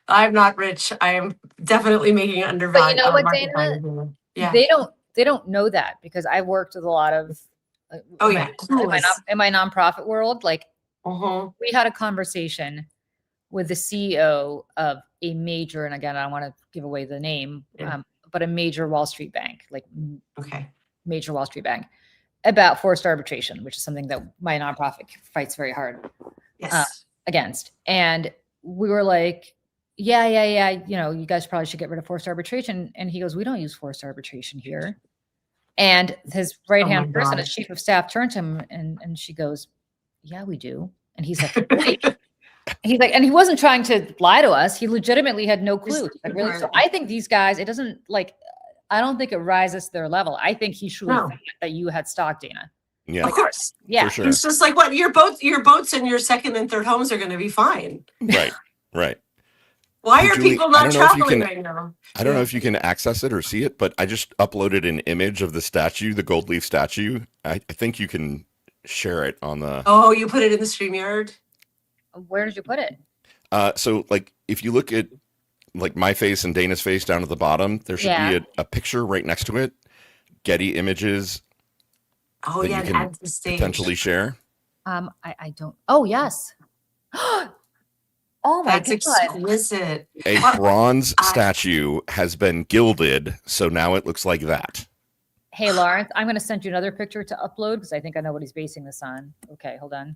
I'm not rich. I am definitely making undervalued. But you know what, market Dana? value. Yeah. They don't know that because I worked with a lot of Oh yeah. in my nonprofit world, like Uh-huh. we had a conversation with the CEO of a major, and again, I don't want to give away the name, Yeah. but a major Wall Street bank, like Okay. major Wall Street bank, about forced arbitration, which is something that my nonprofit fights very hard Yes. against. And we were like, yeah, you know, you guys probably should get rid of forced arbitration. And he goes, we don't use forced arbitration here. And his right-hand person, God. his chief of staff, turned to him and she goes, yeah, we do. And he's like, wait. He's like, and he wasn't trying to lie to us. He legitimately had no clue. Like, really? So I think these guys, it doesn't like, I don't think it rises to their level. I think he truly thought that you had stock, Dana. Yeah. Of course. Yeah. For sure. It's just like, what, your boats and your second and third homes are going to be fine. Right. Right. Why Hey, are Julie, people I not don't know if you traveling can- right now? I don't know if you can access it or see it, but I just uploaded an image of the statue, the gold leaf statue. I think you can share it on the. Oh, you put it in the StreamYard? Where did you put it? So like if you look at like my face and Dana's face down at the bottom, there should be a picture right next to it. Getty Images. Oh that yeah, you and can add to the stage. potentially share. I don't. Oh yes. Oh my That's god. exquisite. A bronze statue has been gilded, so now it looks like that. Hey Lawrence, I'm going to send you another picture to upload because I think I know what he's basing this on. Okay, hold on.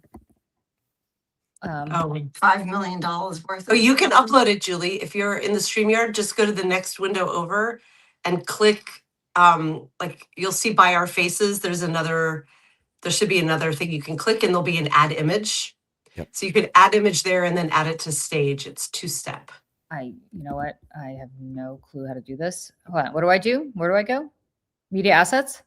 Oh, $5 million worth. oh, you can upload it, Julie. If you're in the StreamYard, just go to the next window over and click. Like you'll see by our faces. There should be another thing you can click, and there'll be an add image. Yep. So you could add image there and then add it to stage. It's 2-step. You know what? I have no clue how to do this. Hold on. What do I do? Where do I go? Media assets?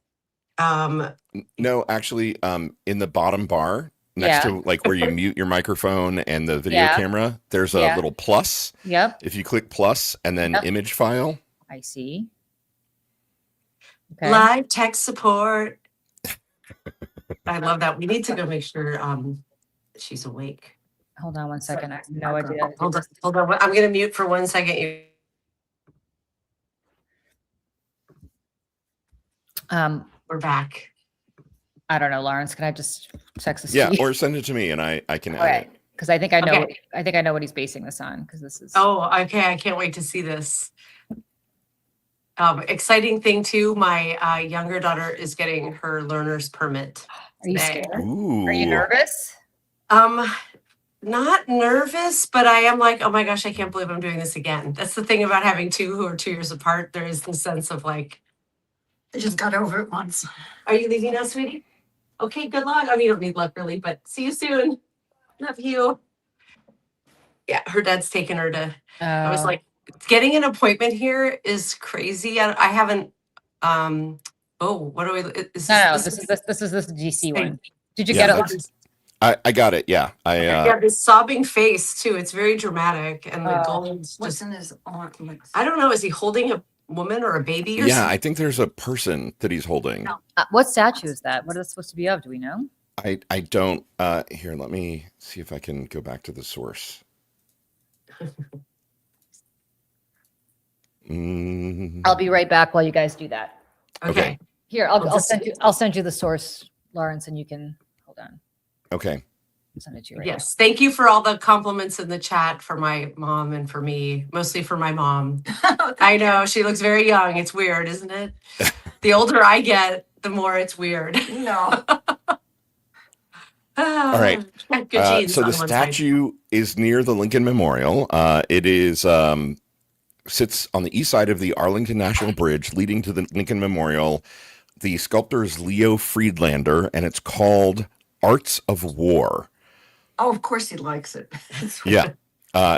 No, actually, in the bottom bar next to like where you mute your microphone and the video camera, there's a little plus. Yep. If you click plus and then image file. I see. Okay. Live tech support. I love that. We need to go make sure she's awake. Hold on one second. I have no idea. Hold on. I'm going to mute for 1 second. We're back. I don't know, Lawrence. Can I just text this? Yeah, to you? or send it to me and I can All add right. it. Because I think I know. Okay. I think I know what he's basing this on. Because this is. Oh, okay. I can't wait to see this. Exciting thing too. My younger daughter is getting her learner's permit. Are you today. scared? Ooh. Are you nervous? Not nervous, but I am like, oh my gosh, I can't believe I'm doing this again. That's the thing about having two who are 2 years apart. There is the sense of like, I just got over it once. are you leaving now, sweetie? Okay, good luck. I mean, you don't need luck really, but see you soon. Love you. Yeah, her dad's taking her to. I was like, getting an appointment here is crazy. I haven't. What do we? This is this GC one. Did you Yeah, get it? I got it. Yeah. Yeah, this sobbing face too. It's very dramatic, and the gold's What's just. in his arm? I don't know. Is he holding a woman or a baby? Or Yeah, something? I think there's a person that he's holding. No. What statue is that? What is it supposed to be of? Do we know? I don't here, let me see if I can go back to the source. I'll be right back while you guys do that. Okay. Here, I'll send you the source, Lawrence, and you can hold on. Okay. I'll send it to you right Yes. Thank you for all the compliments in the chat for my mom and for me, mostly for my mom. I know she looks very young. It's weird, isn't it? The older I get, the more it's weird. No. All right. Good genes So on the one side. statue is near the Lincoln Memorial. It is sits on the east side of the Arlington National Bridge leading to the Lincoln Memorial. The sculptor is Leo Friedlander, and it's called Arts of War. Oh, of course he likes it. Yeah.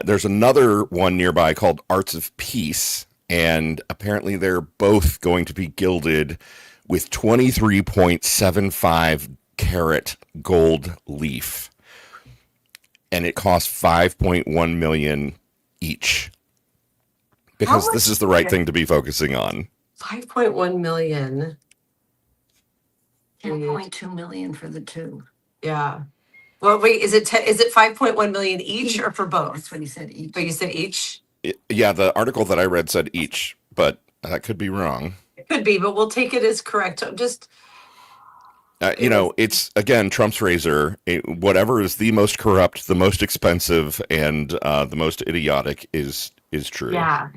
There's another one nearby called Arts of Peace, and apparently they're both going to be gilded with 23.75 carat gold leaf. And it costs 5.1 million each. Because this is the right thing to be focusing on. 5.1 million. 10.2 million for the two. Yeah. Well, wait, is it 5.1 million each or for both? That's what he said each. But you said each? Yeah, the article that I read said each, but that could be wrong. It could be, but we'll take it as correct. Just it's again Trump's razor. Whatever is the most corrupt, the most expensive, and the most idiotic is true. Yeah,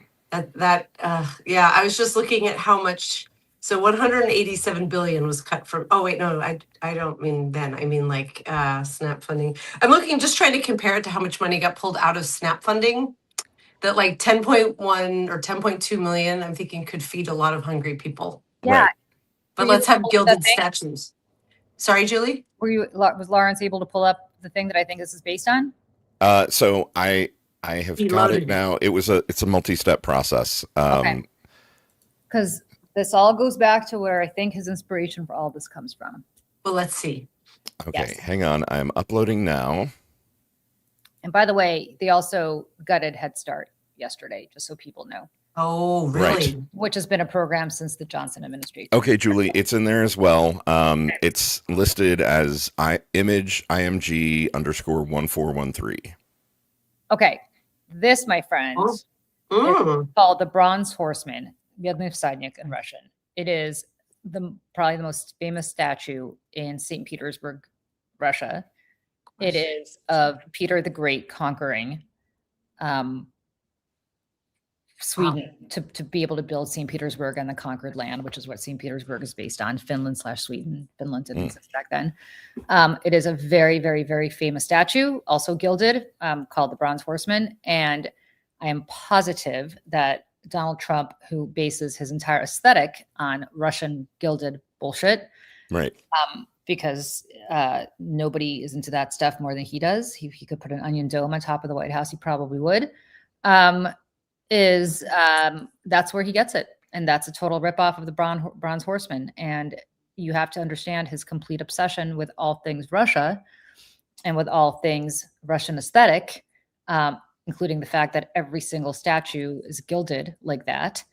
yeah. I was just looking at how much. So 187 billion was cut from. Oh wait, no, I don't mean then. I mean like SNAP funding. I'm just trying to compare it to how much money got pulled out of SNAP funding. That like 10.1 or 10.2 million. I'm thinking could feed a lot of hungry people. Yeah. Right. But let's have gilded statues. Sorry, Julie. Was Lawrence able to pull up the thing that I think this is based on? So I have got it now. It's a multi-step process. Okay. Because this all goes back to where I think his inspiration for all this comes from. Well, let's see. Okay, Yes. hang on. I'm uploading now. And by the way, they also gutted Head Start yesterday, just so people know. Oh, really? Right. Which has been a program since the Johnson administration. Okay, Julie, it's in there as well. It's listed as image IMG _1413. Okay. This, my friends, is called the Bronze Horseman, Vladimir Sadnik in Russian. It is probably the most famous statue in St. Petersburg, Russia. It is of Peter the Great conquering Sweden to be able to build St. Petersburg on the conquered land, which is what St. Petersburg is based on, Finland/Sweden. Finland didn't exist back then. It is a very, very, very famous statue, also gilded, called the Bronze Horseman. And I am positive that Donald Trump, who bases his entire aesthetic on Russian gilded bullshit, right? Because nobody is into that stuff more than he does. He could put an onion dome on top of the White House. He probably would. That's where he gets it. And that's a total ripoff of the Bronze Horseman. And you have to understand his complete obsession with all things Russia and with all things Russian aesthetic, including the fact that every single statue is gilded like that,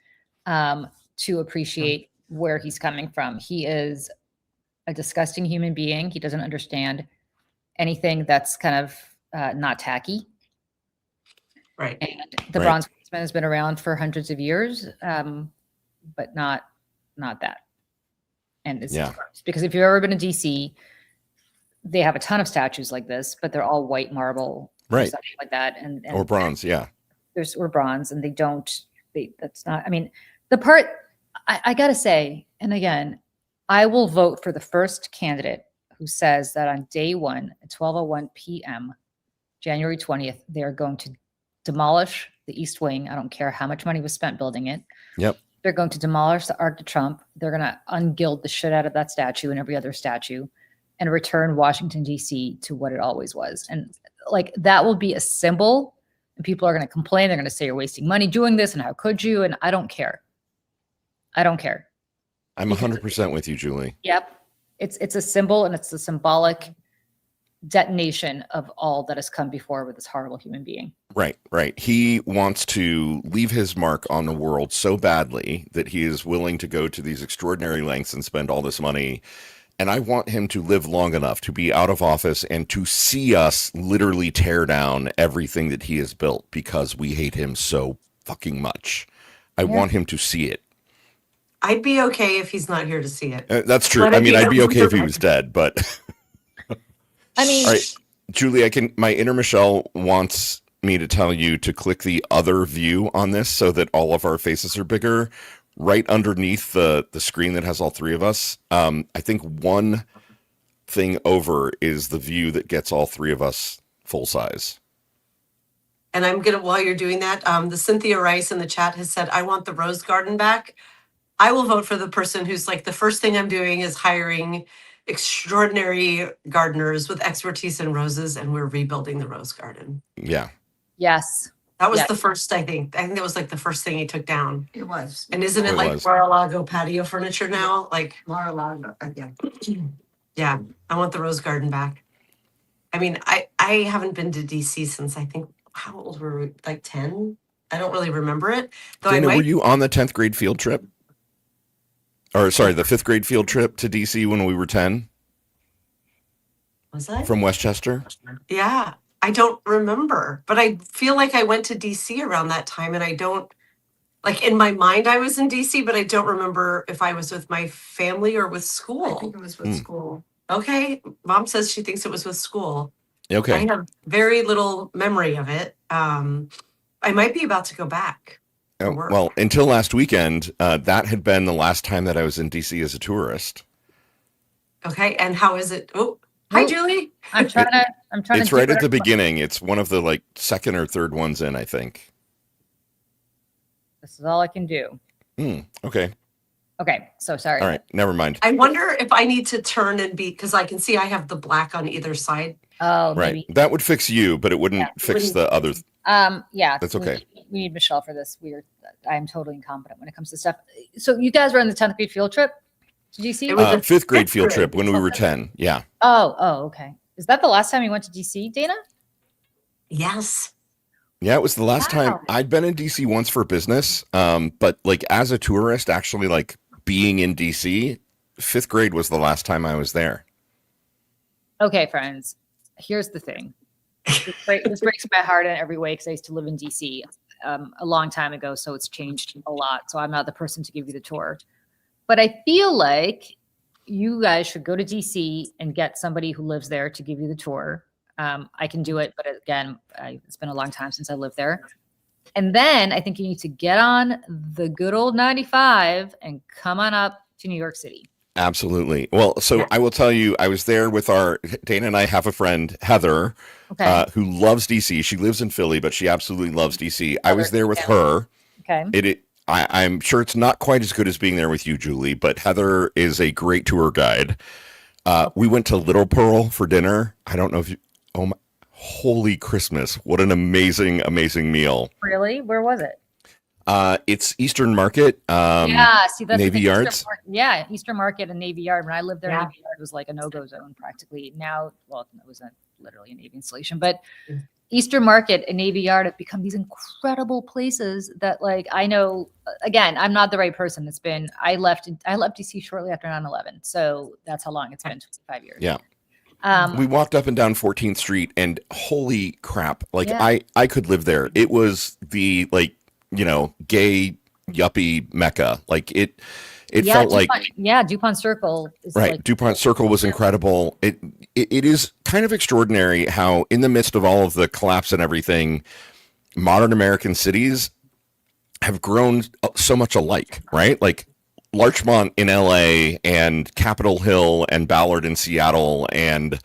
to appreciate where he's coming from. He is a disgusting human being. He doesn't understand anything that's kind of not tacky. Right. And the Bronze Horseman has been around for hundreds of years, but not that. And it's because if you've ever been to DC, they have a ton of statues like this, but they're all white marble, right? Something like that, and or bronze, or bronze, and that's not. I mean, the part I gotta say, and again, I will vote for the first candidate who says that on day one at 12:01 p.m., January 20th, they are going to demolish the East Wing. I don't care how much money was spent building it. Yep. They're going to demolish the Arc de Trump. They're going to ungild the shit out of that statue and every other statue and return Washington, D.C. to what it always was. And like that will be a symbol. And people are going to complain. They're going to say you're wasting money doing this. And how could you? And I don't care. I don't care. I'm 100% with you, Julie. Yep. It's a symbol and it's a symbolic detonation of all that has come before with this horrible human being. Right. He wants to leave his mark on the world so badly that he is willing to go to these extraordinary lengths and spend all this money. And I want him to live long enough to be out of office and to see us literally tear down everything that he has built because we hate him so fucking much. I want him to see it. I'd be okay if he's not here to see it. That's true. I mean, I'd be okay if he was dead, but I mean, all right, Julie, my inner Michelle wants me to tell you to click the other view on this so that all of our faces are bigger. Right underneath the screen that has all three of us. I think one thing over is the view that gets all three of us full size. And I'm gonna, while you're doing that, the Cynthia Rice in the chat has said, I want the rose garden back. I will vote for the person who's like, the first thing I'm doing is hiring extraordinary gardeners with expertise in roses, and we're rebuilding the rose garden. Yeah. Yes. That was Yeah. the first, I think that was like the first thing he took down. It was. And isn't it It like was. Mar-a-Lago patio furniture now? Like, Mar-a-Lago, yeah. yeah, I want the Rose Garden back. I mean, I haven't been to DC since I think, how old were we? Like 10? I don't really remember it. Though Dana, I might, were you on the 10th grade field trip? Or sorry, the 5th grade field trip to DC when we were 10 was I? from Westchester? Yeah, I don't remember, but I feel like I went to DC around that time, and I don't, like, in my mind I was in DC, but I don't remember if I was with my family or with I school. think it was with school. Okay, Mom says she thinks it was with school. Okay. I have very little memory of it. I might be about to go back. Oh, work. well, until last weekend, that had been the last time that I was in DC as a tourist. Okay, and how is it? Oh, hi, Oh. Julie. I'm trying to. It's right at the beginning. It's one of the like second or third ones in, I think. This is all I can do. Okay. Okay, so sorry. All right. Never mind. I wonder if I need to turn and be, because I can see I have the black on either side. Oh, Right. maybe. That would fix you, but it wouldn't fix the other. Yeah. That's we- okay. We need Michelle for this. I'm totally incompetent when it comes to stuff. So you guys were on the 10th grade field trip to DC? It was a 5th grade fifth field grade. trip when we were 10. Yeah. Oh, okay. Is that the last time you went to DC, Dana? Yes. Yeah, it was the last time Wow. I'd been in DC once for business. But like as a tourist, actually like being in DC, 5th grade was the last time I was there. Okay, friends. Here's the thing. This breaks my heart in every way because I used to live in DC a long time ago, so it's changed a lot. So I'm not the person to give you the tour. But I feel like you guys should go to DC and get somebody who lives there to give you the tour. I can do it, but again, it's been a long time since I lived there. And then I think you need to get on the good old 95 and come on up to New York City. Absolutely. Well, so I will tell you, I was there with Dana and I have a friend, Heather, who loves DC. She lives in Philly, but she absolutely loves DC. I was there with her. Okay. I'm sure it's not quite as good as being there with you, Julie, but Heather is a great tour guide. We went to Little Pearl for dinner. I don't know if you, oh my, holy Christmas. What an amazing, amazing meal. Really? Where was it? It's Eastern Market. Yeah, see, that's Navy Yards. Eastern Market and Navy Yard. When I lived there, Yeah. Navy Yard was like a no-go zone practically. Now, well, it wasn't literally a Navy installation, but Eastern Market and Navy Yard have become these incredible places that, like, I know. Again, I'm not the right person. I left DC shortly after 9/11, so that's how long it's been, 25 years. Yeah. Um, We walked up and down 14th Street, and holy crap! Like Yeah. I could live there. It was the gay yuppie mecca. Like it felt like DuPont Circle is right. like, DuPont Circle was incredible. It is kind of extraordinary how in the midst of all of the collapse and everything, modern American cities have grown so much alike, right? Like Larchmont in LA and Capitol Hill and Ballard in Seattle and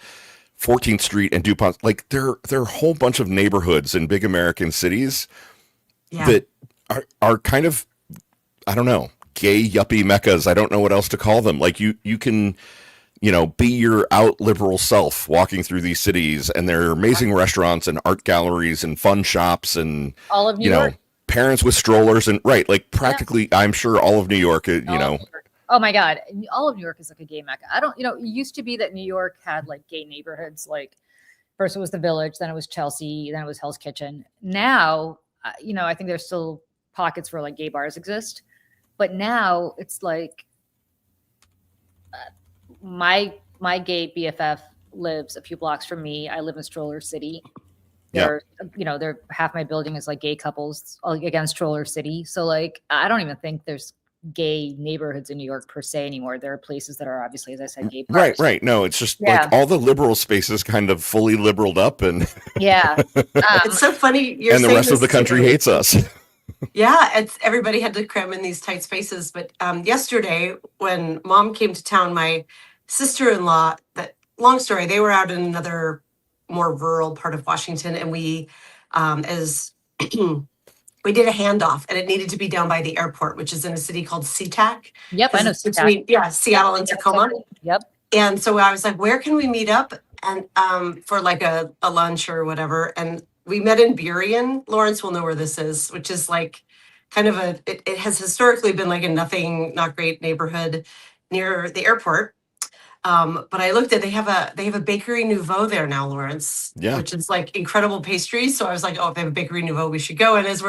14th Street and DuPont, like there are a whole bunch of neighborhoods in big American cities that are kind of, I don't know, gay yuppie meccas. I don't know what else to call them. Like you can, be your out liberal self walking through these cities, and there are amazing restaurants and art galleries and fun shops and all of New York. Parents with strollers and right, like practically, I'm sure all of New York, Oh my God. All of New York is like a gay mecca. It used to be that New York had like gay neighborhoods. Like first it was the Village, then it was Chelsea, then it was Hell's Kitchen. Now, I think there's still pockets where like gay bars exist, but now it's like my gay BFF lives a few blocks from me. I live in Stroller City. There, half my building is like gay couples against Stroller City. So like, I don't even think there's gay neighborhoods in New York per se anymore. There are places that are obviously, as I said, gay bars. Right. No, it's just like all the liberal spaces kind of fully liberaled up, and It's so funny. And the rest of the country hates us. Yeah, everybody had to cram in these tight spaces. But yesterday, when Mom came to town, my sister-in-law, long story, they were out in another more rural part of Washington, and we, we did a handoff, and it needed to be down by the airport, which is in a city called SeaTac. Yep, I know It's between Seattle and Tacoma. Yep. And so I was like, where can we meet up and for like a lunch or whatever? And we met in Burien. Lawrence will know where this is, which is like kind of it has historically been like a not great neighborhood near the airport. But I looked at they have a bakery nouveau there now, Lawrence, which is like incredible pastries. So I was like, oh, if they have a bakery nouveau, we should go. And as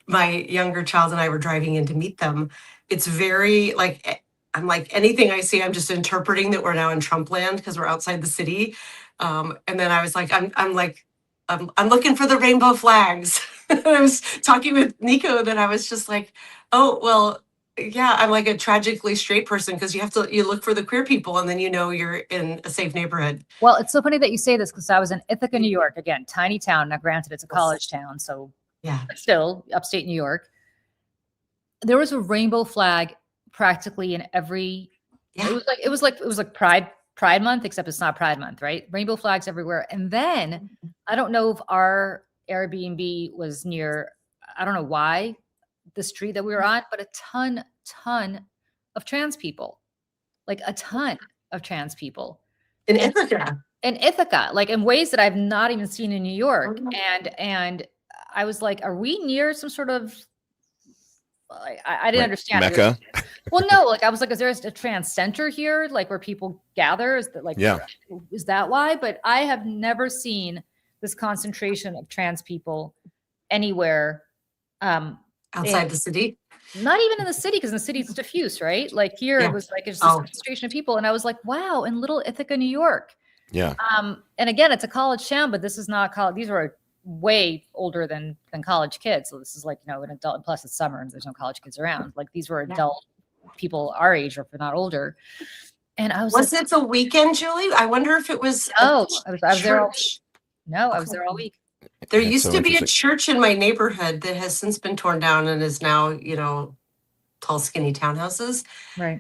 my younger child and I were driving in to meet them, it's very like I'm like anything I see, I'm just interpreting that we're now in Trump land because we're outside the city. And then I was like, I'm looking for the rainbow flags. I was talking with Nico that I was just like, oh, well, yeah, I'm like a tragically straight person because you look for the queer people and then you're in a safe neighborhood. Well, it's so funny that you say this because I was in Ithaca, New York, again, tiny town. Now, granted, it's a college town, so yeah, but still upstate New York. There was a rainbow flag practically in every. Yeah. It was like Pride Month, except it's not Pride Month, right? Rainbow flags everywhere. And then I don't know if our Airbnb was near, I don't know why, the street that we were on, but a ton of trans people, like a ton of trans people in Ithaca, like in ways that I've not even seen in New York. And I was like, are we near some sort of, I didn't understand. Mecca? Well, no, like I was like, is there a trans center here? Like where people gather? Is that like, is that why? But I have never seen this concentration of trans people anywhere. Outside the city? Not even in the city, because in the city it's diffuse, right? Like here it was like it's just a concentration of people. And I was like, wow, in little Ithaca, New York. Yeah. And again, it's a college town, but this is not college. These are way older than college kids. So this is like, an adult, and plus it's summer and there's no college kids around. Like these were adult people our age or if not older. And I was it the weekend, Julie? I wonder if it was. I was there all week. No, I was there all week. There used to be a church in my neighborhood that has since been torn down and is now, tall, skinny townhouses. Right.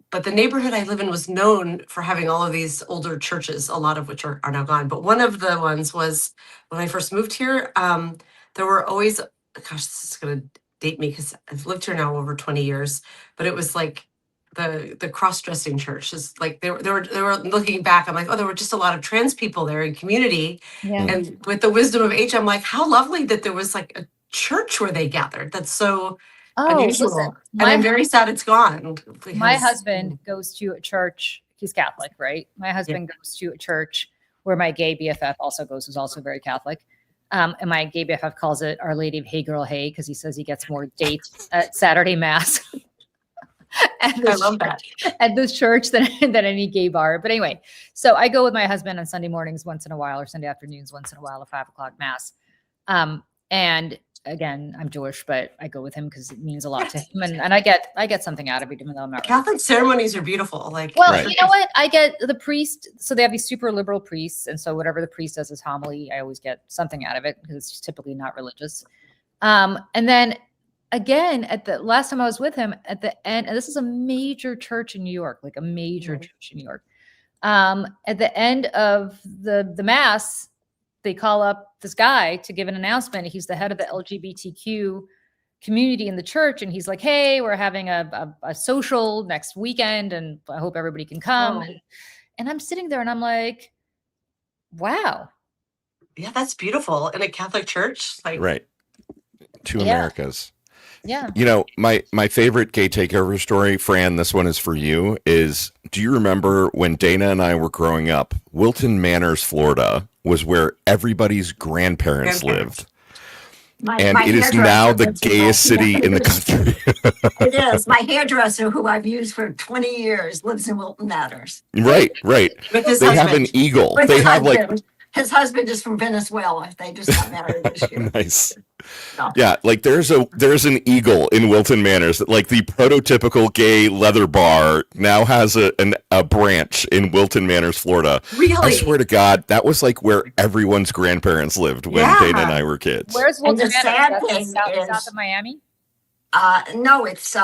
But the neighborhood I live in was known for having all of these older churches, a lot of which are now gone. But one of the ones was when I first moved here, there were always, gosh, this is going to date me because I've lived here now over 20 years, but it was like the cross-dressing church is like they were looking back. I'm like, oh, there were just a lot of trans people there in community. Yeah. And with the wisdom of age, I'm like, how lovely that there was like a church where they gathered. That's so unusual. Listen, and I'm very sad it's gone. My husband goes to a church. He's Catholic, right? My husband goes to a church where my gay BFF also goes, who's also very Catholic. And my gay BFF calls it Our Lady of Hey Girl Hey, because he says he gets more dates at Saturday Mass. I love that. At this church than any gay bar. But anyway, so I go with my husband on Sunday mornings once in a while, or Sunday afternoons once in a while, a 5:00 Mass. And again, I'm Jewish, but I go with him because it means a lot to him. And I get something out of it, even though I'm not Catholic ceremonies are beautiful. Like, well, you know what? I get the priest. So they have these super liberal priests. And so whatever the priest does is homily, I always get something out of it because it's typically not religious. And then again, at the last time I was with him at the end, and this is a major church in New York, like a major church in New York. At the end of the Mass, they call up this guy to give an announcement. He's the head of the LGBTQ community in the church. And he's like, hey, we're having a social next weekend and I hope everybody can come. And I'm sitting there and I'm like, wow. Yeah, that's beautiful. In a Catholic church. Like, right. Two Americas. Yeah. My favorite gay takeover story, Fran, this one is for you, is do you remember when Dana and I were growing up, Wilton Manors, Florida was where everybody's grandparents lived. And it is now the gayest city in the country. It is. My hairdresser, who I've used for 20 years, lives in Wilton Manors. Right. They have an eagle. They have his husband is from Venezuela. They just got married this year. Nice. No. Yeah, like there's an eagle in Wilton Manors. Like the prototypical gay leather bar now has a branch in Wilton Manors, Florida. Really? I swear to God, that was like where everyone's grandparents lived when Dana and I were kids. Where's Wilton Manors? South of Miami? No, it's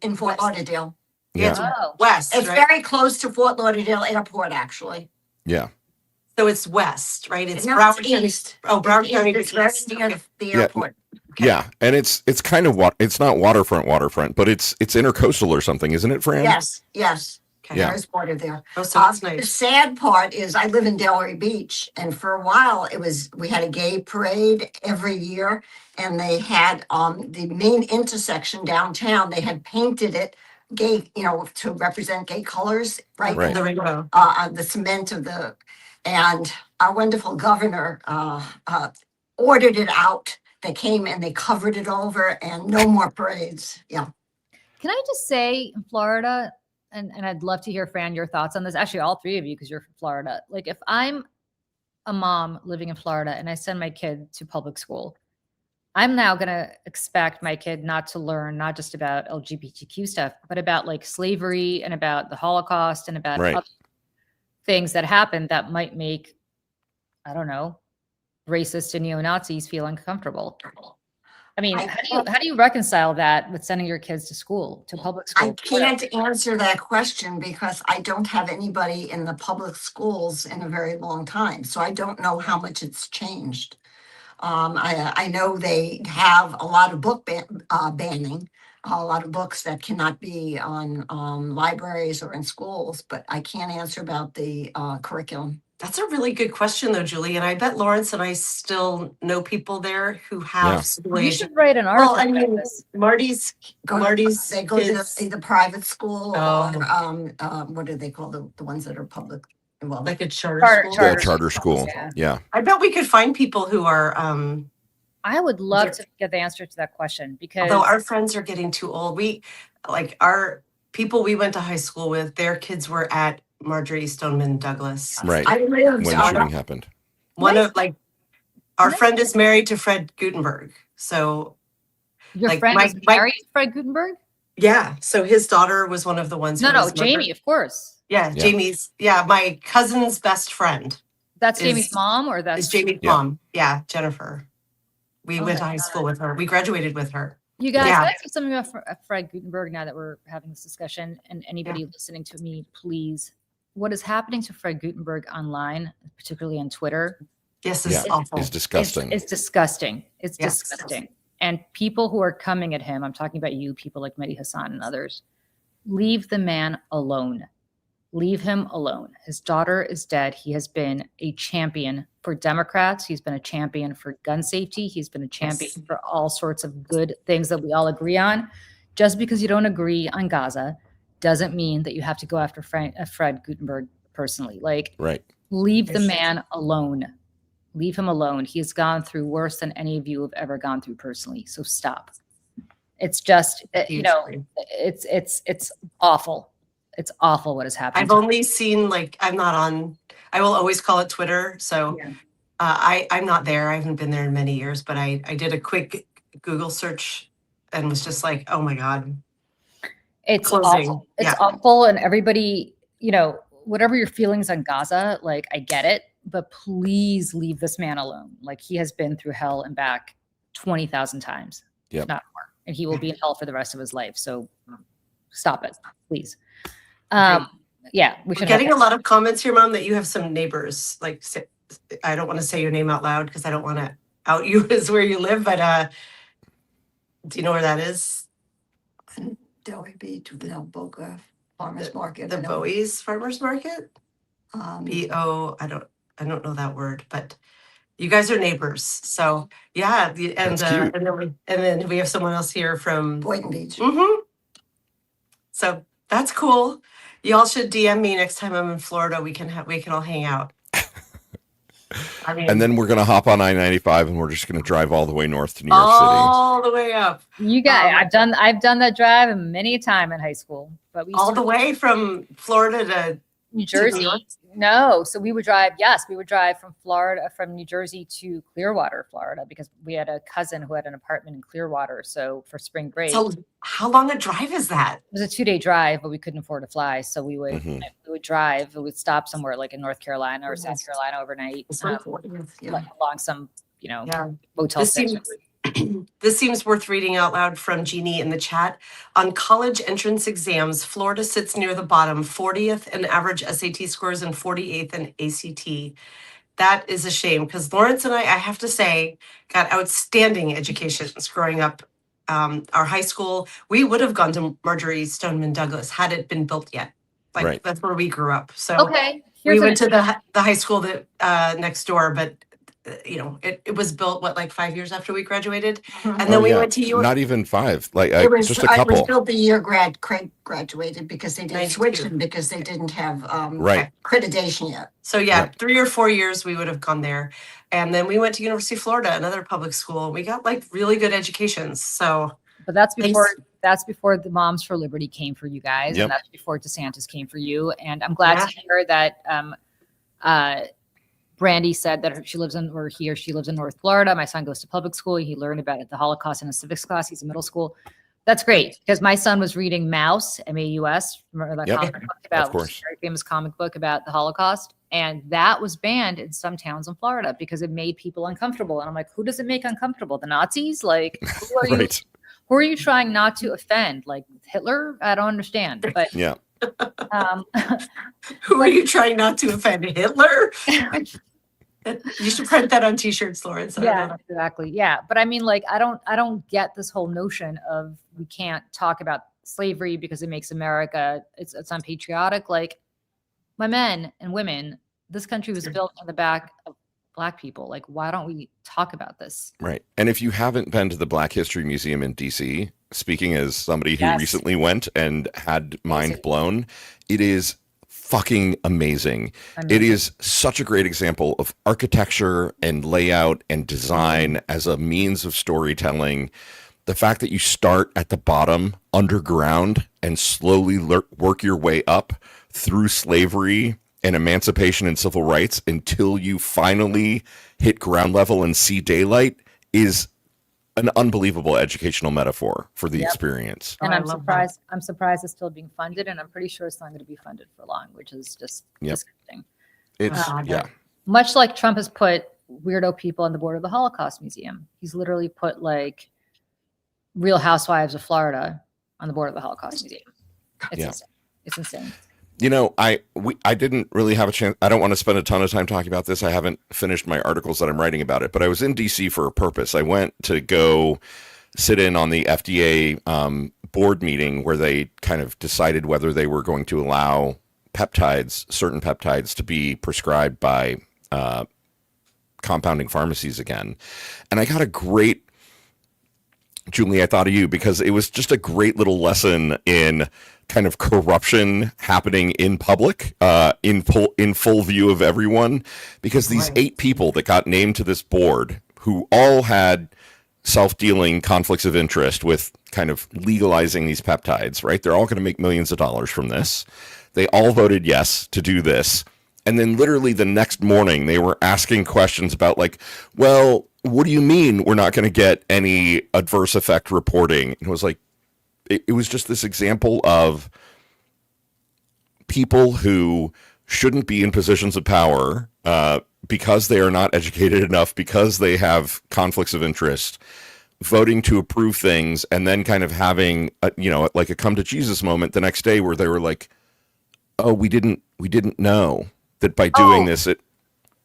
in Fort Lauderdale. Yeah. It's west. It's very close to Fort Lauderdale Airport, actually. Yeah. So it's west, right? It's Broward County. Oh, Broward County. It's very near the airport. Okay. Yeah, and it's kind of it's not waterfront, but it's intercoastal or something, isn't it, Fran? Yes. Okay. Yeah. There's water there. Oh, so that's The nice. sad part is I live in Delray Beach, and for a while we had a gay parade every year, and they had the main intersection downtown. They had painted it gay, to represent gay colors, right? Right. The rainbow. The cement and our wonderful governor ordered it out. They came and they covered it over, and no more parades. Yeah. Can I just say, in Florida, and I'd love to hear, Fran, your thoughts on this. Actually, all three of you, because you're from Florida. Like, if I'm a mom living in Florida and I send my kid to public school, I'm now going to expect my kid not to learn not just about LGBTQ stuff, but about like slavery and about the Holocaust and about Right. other things that happened that might make, I don't know, racist and neo-Nazis feel uncomfortable. I mean, how do you reconcile that with sending your kids to school, to public school? I can't answer that question because I don't have anybody in the public schools in a very long time. So I don't know how much it's changed. I know they have a lot of book banning, a lot of books that cannot be on libraries or in schools, but I can't answer about the curriculum. That's a really good question, though, Julie. And I bet Lawrence and I still know people there who have Yeah. school You age. should write an article Well, I about mean, this. Marty's They go to kids, the private school Oh. or what do they call the ones that are public? Well, like a charter Charter- school. The charter school. Yeah. Yeah. I bet we could find people who are, I would love to get the answer to that question because although our friends are getting too old. Our people we went to high school with, their kids were at Marjorie Stoneman Douglas. Right. I lived When the shooting happened. One Nice. of our Nice. friend is married to Fred Gutenberg. So your like, friend my- is my- married to Fred Gutenberg. yeah, so his daughter was one of the ones. No, who no, was Jamie, murdered. of course. Yeah, Yeah. Jamie's. Yeah, my cousin's best friend That's Is- Jamie's mom, or that's is Jamie's Yeah. mom. Yeah, Jennifer. We Oh went to my high God. school with her. We graduated with her. You guys, Yeah. can I say something about Fred Gutenberg now that we're having this discussion? And anybody listening to me, please, what is happening to Fred Gutenberg online, particularly on Twitter, Yes, Yeah. it's awful. It's disgusting. It's disgusting. It's Yes. disgusting. And people who are coming at him, I'm talking about you, people like Mehdi Hassan and others, leave the man alone. Leave him alone. His daughter is dead. He has been a champion for Democrats. He's been a champion for gun safety. He's been a champion Yes. for all sorts of good things that we all agree on. Just because you don't agree on Gaza doesn't mean that you have to go after Fred Gutenberg personally. Like, Right. leave the Yes. man alone. Leave him alone. He has gone through worse than any of you have ever gone through personally. So stop. It's just, it's awful. It's awful what has happened. I've only seen I'm not on. I will always call it Twitter. So Yeah. I'm not there. I haven't been there in many years. But I did a quick Google search and was just like, oh my god. It's Closing. awful. It's Yeah. awful. And everybody, whatever your feelings on Gaza, like, I get it, but please leave this man alone. Like, he has been through hell and back 20,000 times, Yep. if not more. And he will be in hell for the rest of his life. So stop it, please. Yeah, we We're should getting have a lot of comments here, Mom, that you have some neighbors. I don't want to say your name out loud because I don't want to out you as where you live. But do you know where that is? Delray Beach, Boca Farmers Market. The Bowie's Farmers Market. B-O. I don't know that word, but you guys are neighbors. So yeah, That's cute. and then we have someone else here from. Boynton Beach. Mm-hmm. So that's cool. Y'all should DM me next time I'm in Florida. We can all hang out. I mean, And then we're going to hop on I-95 and we're just going to drive all the way north to New York City. all the way up, You guys, I've done that drive many a time in high school, but we used all to the way from Florida to New to New Jersey. York? No, so we would drive. Yes, we would drive from New Jersey to Clearwater, Florida, because we had a cousin who had an apartment in Clearwater. So for spring break, So how long a drive is that? it was a 2-day drive, but we couldn't afford to fly, so we would Mhm. we would drive. We would stop somewhere like in North Carolina or South Carolina overnight, Yeah. along some Yeah. motel This seems, section. this seems worth reading out loud from Jeannie in the chat. On college entrance exams, Florida sits near the bottom, 40th in average SAT scores and 48th in ACT. That is a shame because Lawrence and I have to say, got outstanding educations growing up. Our high school, we would have gone to Marjorie Stoneman Douglas had it been built yet. Like Right. that's where we grew up. So Okay. we Here's went to the high school that next door, but it was built like 5 years after we graduated, and then we went to Not even 5, like It was, just a it was couple. built the year Craig graduated because they didn't switch 92. him because they didn't have Right. accreditation yet. So yeah, Yep. 3 or 4 years we would have gone there, and then we went to University of Florida, another public school. We got like really good educations. So, But that's before Thanks. the Moms for Liberty came for you guys, Yep. and that's before DeSantis came for you. And I'm glad Yeah. to hear that Brandy said that she lives in North Florida. My son goes to public school. He learned about the Holocaust in a civics class. He's in middle school. That's great because my son was reading Maus, M-A-U-S, remember that Yep. comic book about Of course. very famous comic book about the Holocaust, and that was banned in some towns in Florida because it made people uncomfortable. And I'm like, who does it make uncomfortable? The Nazis? Like, who are you? Right. Who are you trying not to offend? Like Hitler? I don't understand. But Yeah. who are you trying not to offend? Hitler? You should print that on T-shirts, Lawrence. I don't yeah, know. exactly. Yeah, but I mean, like, I don't get this whole notion of we can't talk about slavery because it makes America it's unpatriotic. Like, my men and women, this country was built on the back of Black people. Like, why don't we talk about this? Right. And if you haven't been to the Black History Museum in DC, speaking as somebody who Yes. recently went and had mind Amazing. blown, it is fucking amazing. I It mean, is such a great example of architecture and layout and design as a means of storytelling. The fact that you start at the bottom underground and slowly work your way up through slavery and emancipation and civil rights until you finally hit ground level and see daylight is an unbelievable educational metaphor for the Yep. experience. and Oh, I I'm love surprised. I'm surprised it's still being funded, and I'm pretty sure it's not going to be funded for long, which is just Yep. disgusting. It's yeah. Much like Trump has put weirdo people on the board of the Holocaust Museum. He's literally put like Real Housewives of Florida on the board of the Holocaust Museum. It's Yeah. insane. It's insane. You know, I didn't really have a chance. I don't want to spend a ton of time talking about this. I haven't finished my articles that I'm writing about it, but I was in DC for a purpose. I went to go sit in on the FDA board meeting where they kind of decided whether they were going to allow certain peptides to be prescribed by compounding pharmacies again. And I got a great, Julie, I thought of you because it was just a great little lesson in kind of corruption happening in public, in full view of everyone, because these Right. 8 people that got named to this board who all had self-dealing conflicts of interest with kind of legalizing these peptides, right? They're all going to make millions of dollars from this. They all voted yes to do this. And then literally the next morning they were asking questions about like, well, what do you mean we're not going to get any adverse effect reporting? And it was like, it was just this example of people who shouldn't be in positions of power because they are not educated enough, because they have conflicts of interest, voting to approve things, and then kind of having like a come to Jesus moment the next day where they were like, oh, we didn't know that by doing this,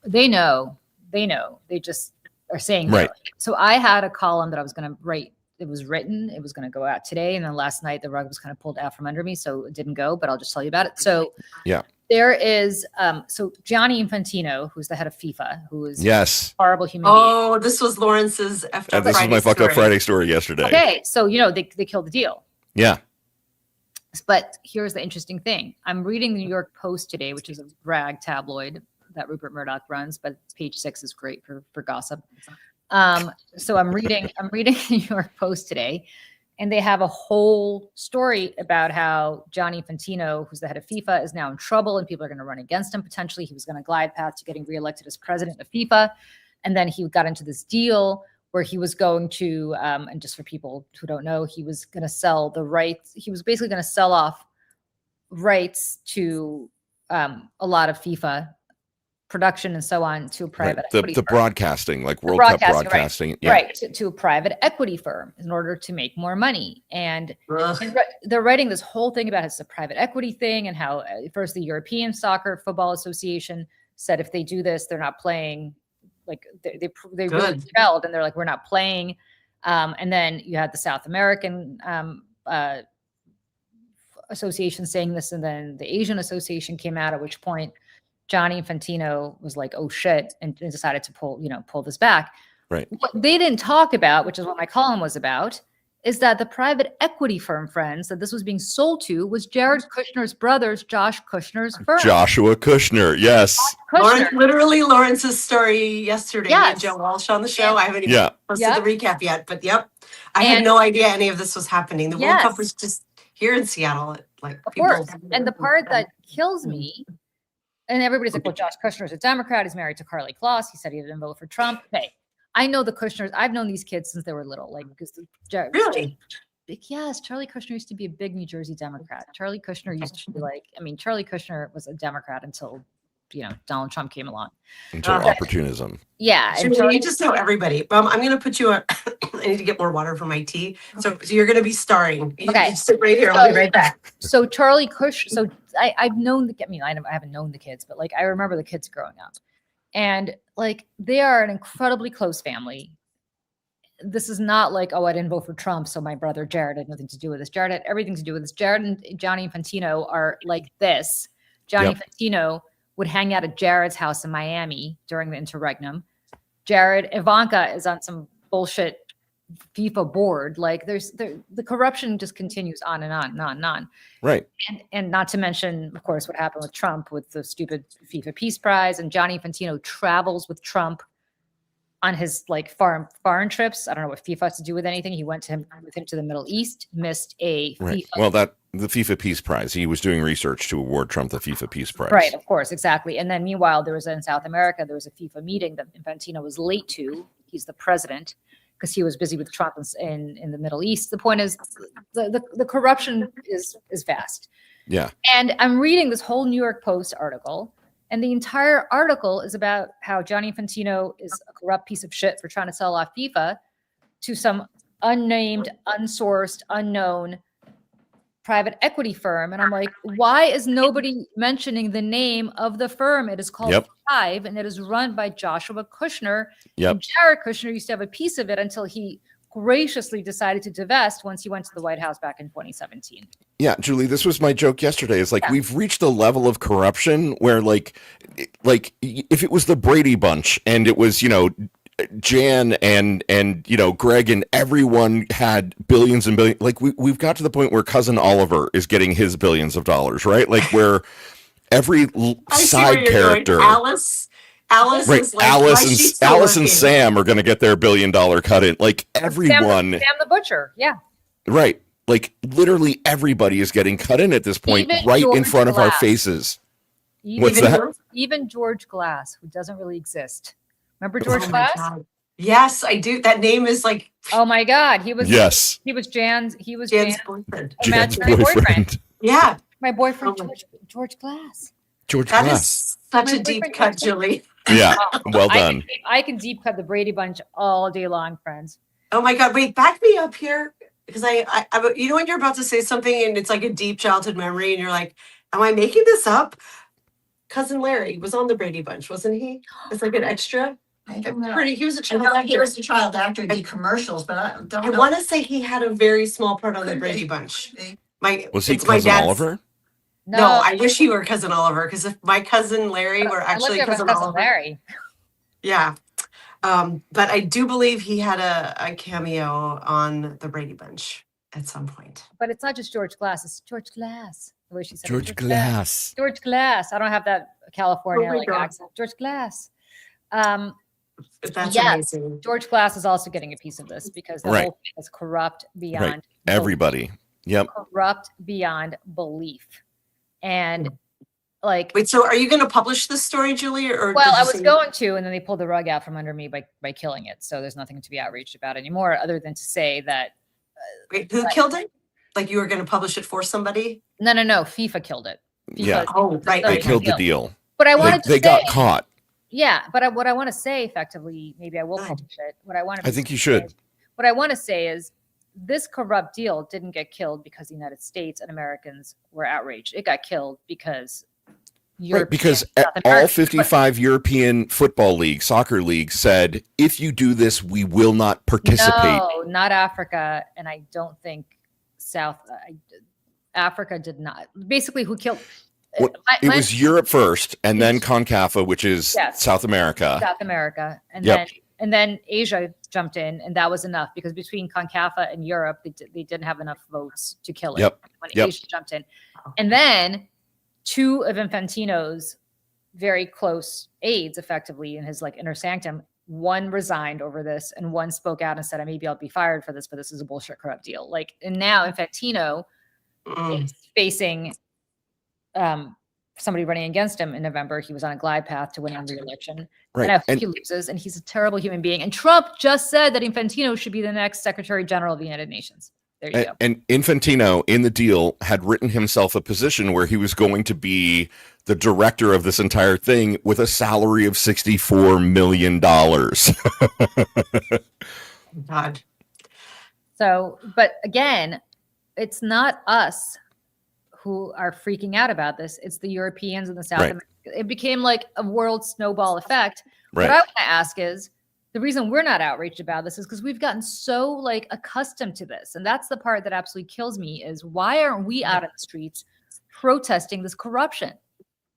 They know. They just are saying no. Right. So I had a column that I was going to write. It was written. It was going to go out today. And then last night the rug was kind of pulled out from under me. So it didn't go, but I'll just tell you about it. So yeah, there is, so Gianni Infantino, who's the head of FIFA, who is yes. a horrible human being. Oh, this was Lawrence's F Up This is Friday my fuck up story. Friday story yesterday. Okay. So, they killed the deal. Yeah. But here's the interesting thing. I'm reading the New York Post today, which is a rag tabloid that Rupert Murdoch runs, but page 6 is great for gossip. So I'm reading the New York Post today, and they have a whole story about how Gianni Infantino, who's the head of FIFA, is now in trouble and people are going to run against him potentially. He was going to glide path to getting reelected as president of FIFA. And then he got into this deal where he was going to, and just for people who don't know, he was going to sell the rights. He was basically going to sell off rights to a lot of FIFA production and so on to a private The equity firm. broadcasting, like World Cup broadcasting. Right, Yeah. right, to a private equity firm in order to make more money. And Ugh. they're writing this whole thing about it's a private equity thing and how first the European Soccer Football Association said if they do this, they're not playing. Like they really Good. rebelled and they're like, we're not playing. And then you had the South American Association saying this, and then the Asian Association came out, at which point Johnny Infantino was like, oh shit, and decided to pull this back. Right. What they didn't talk about, which is what my column was about, is that the private equity firm friends that this was being sold to was Jared Kushner's brother's Josh Kushner's firm. Joshua Kushner, yes. Kushner. Lawrence's story yesterday with Joe Walsh on the show. I haven't even posted the recap yet, but I had no idea any of this was happening. The World Cup was just here in Seattle. Like, of course. And the part that kills me, and everybody's like, well, Josh Kushner's a Democrat. He's married to Carly Kloss. He said he didn't vote for Trump. Hey, I know the Kushners. I've known these kids since they were little. Like, because really? Yes, Charlie Kushner used to be a big New Jersey Democrat. Charlie Kushner used to be like, Charlie Kushner was a Democrat until, Donald Trump came along. Until opportunism. Yeah. And you just know everybody. I'm going to put you on. I need to get more water for my tea. So you're going to be starring. Okay. You sit right here. I'll be right back. So Charlie Kushner, so I've known I haven't known the kids, but like, I remember the kids growing up. And like, they are an incredibly close family. This is not like, oh, I didn't vote for Trump, so my brother Jared had nothing to do with this. Jared had everything to do with this. Jared and Johnny Infantino are like this. Johnny Infantino would hang out at Jared's house in Miami during the interregnum. Ivanka is on some bullshit FIFA board. Like, the corruption just continues on and on and on and on. Right. And not to mention, of course, what happened with Trump with the stupid FIFA Peace Prize, and Johnny Infantino travels with Trump on his like foreign trips. I don't know what FIFA has to do with anything. He went with him to the Middle East, missed a FIFA. Well, the FIFA Peace Prize. He was doing research to award Trump the FIFA Peace Prize. Right, of course, exactly. And then meanwhile, in South America, there was a FIFA meeting that Infantino was late to. He's the president, because he was busy with Trump in the Middle East. The point is, the corruption is vast. Yeah. And I'm reading this whole New York Post article, and the entire article is about how Johnny Infantino is a corrupt piece of shit for trying to sell off FIFA to some unnamed, unsourced, unknown private equity firm. And I'm like, why is nobody mentioning the name of the firm? It is called Thrive, and it is run by Joshua Kushner. And Jared Kushner used to have a piece of it until he graciously decided to divest once he went to the White House back in 2017. Yeah, Julie, this was my joke yesterday. It's like, we've reached a level of corruption where like if it was the Brady Bunch and it was, Jan and Greg and everyone had billions and billions, like we've got to the point where cousin Oliver is getting his billions of dollars, right? Like, where every side character, Alice right? is like, Alice and Sam are going to get their $1 billion cut in. Like, everyone, Sam the Butcher, right? Like, literally everybody is getting cut in at this point, right in front of our faces. What's that? Even George Glass, who doesn't really exist. Remember George Glass? Yes, I do. That name is like, oh my God, he was Jan's boyfriend. imaginary boyfriend. Yeah, my boyfriend George Glass. That is such a deep cut, Julie. Yeah, well done. I can deep cut the Brady Bunch all day long, friends. Oh my God, wait, back me up here, because I you know when you're about to say something and it's like a deep childhood memory, and you're like, am I making this up? Cousin Larry was on the Brady Bunch, wasn't he? It's like an extra. I don't know. He was a child I know actor. he was a child actor in the commercials, but I don't know. I want to say he had a very small part on the Brady Bunch. Was he Cousin Oliver? No, I wish he were Cousin Oliver, because if my cousin Larry were actually cousin Oliver. Larry. Yeah. But I do believe he had a cameo on the Brady Bunch at some point. But it's not just George Glass, it's George Glass. The way she said George Glass. George Glass. I don't have that California accent. George Glass. That's amazing. George Glass is also getting a piece of this, because the whole thing is corrupt beyond everybody. Yep. Corrupt beyond belief. And like, wait, so are you going to publish this story, Julie? Or well, I was going to, and then they pulled the rug out from under me by killing it. So there's nothing to be outraged about anymore, other than to say that. Wait, who killed it? Like, you were going to publish it for somebody? No. FIFA killed it. FIFA, They killed the deal. But I wanted they got caught. Yeah, but what I want to say, effectively, maybe I will publish it. I think you should. What I want to say is, this corrupt deal didn't get killed because the United States and Americans were outraged. It got killed because all 55 European football leagues, soccer leagues said, if you do this, we will not participate. No, not Africa. And I don't think Africa did not. Basically, who killed? Well, it was Europe first, and then CONCACAF, which is South America. South America, and Yep. then Asia jumped in, and that was enough because between CONCACAF and Europe, they didn't have enough votes to kill it. Yep. When Yep. Asia jumped in, and then two of Infantino's very close aides, effectively in his like inner sanctum, one resigned over this, and one spoke out and said, "Maybe I'll be fired for this, but this is a bullshit corrupt deal." Like, and now Infantino is facing somebody running against him in November. He was on a glide path to winning re-election. Right. And I hope he loses, and he's a terrible human being. And Trump just said that Infantino should be the next Secretary General of the United Nations. There you go. And Infantino, in the deal, had written himself a position where he was going to be the director of this entire thing with a salary of $64 million. God. So, but again, it's not us who are freaking out about this. It's the Europeans and the South America. It became like a world snowball effect. Right. What I want to ask is, the reason we're not outraged about this is because we've gotten so like accustomed to this. And that's the part that absolutely kills me is why aren't we out in the streets protesting this corruption?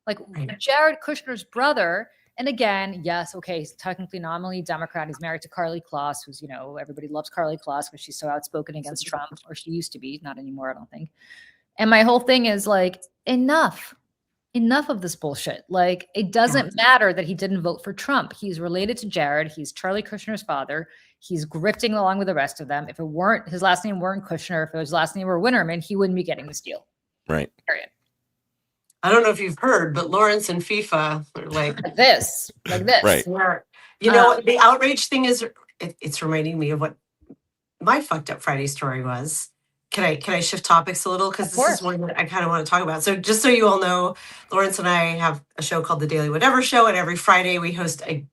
Like Jared Kushner's brother, and again, yes, okay, he's technically nominally Democrat. He's married to Carly Kloss, who's, you know, everybody loves Carly Kloss because she's so outspoken against Trump, or she used to be, not anymore, I don't think. And my whole thing is like, enough of this bullshit. Like, it doesn't matter that he didn't vote for Trump. He's related to Jared. He's Charlie Kushner's father. He's grifting along with the rest of them. If it weren't, his last name weren't Kushner, if his last name were Winnerman, he wouldn't be getting this deal. Right. Period. I don't know if you've heard, but Lawrence and FIFA are like this. Right. Where, you know, the outrage thing is, it's reminding me of what my fucked up Friday story was. Can I shift topics a little? Because this is one that I kind of want to talk about. So just so you all know, Lawrence and I have a show called The Daily Whatever Show. And every Friday we host a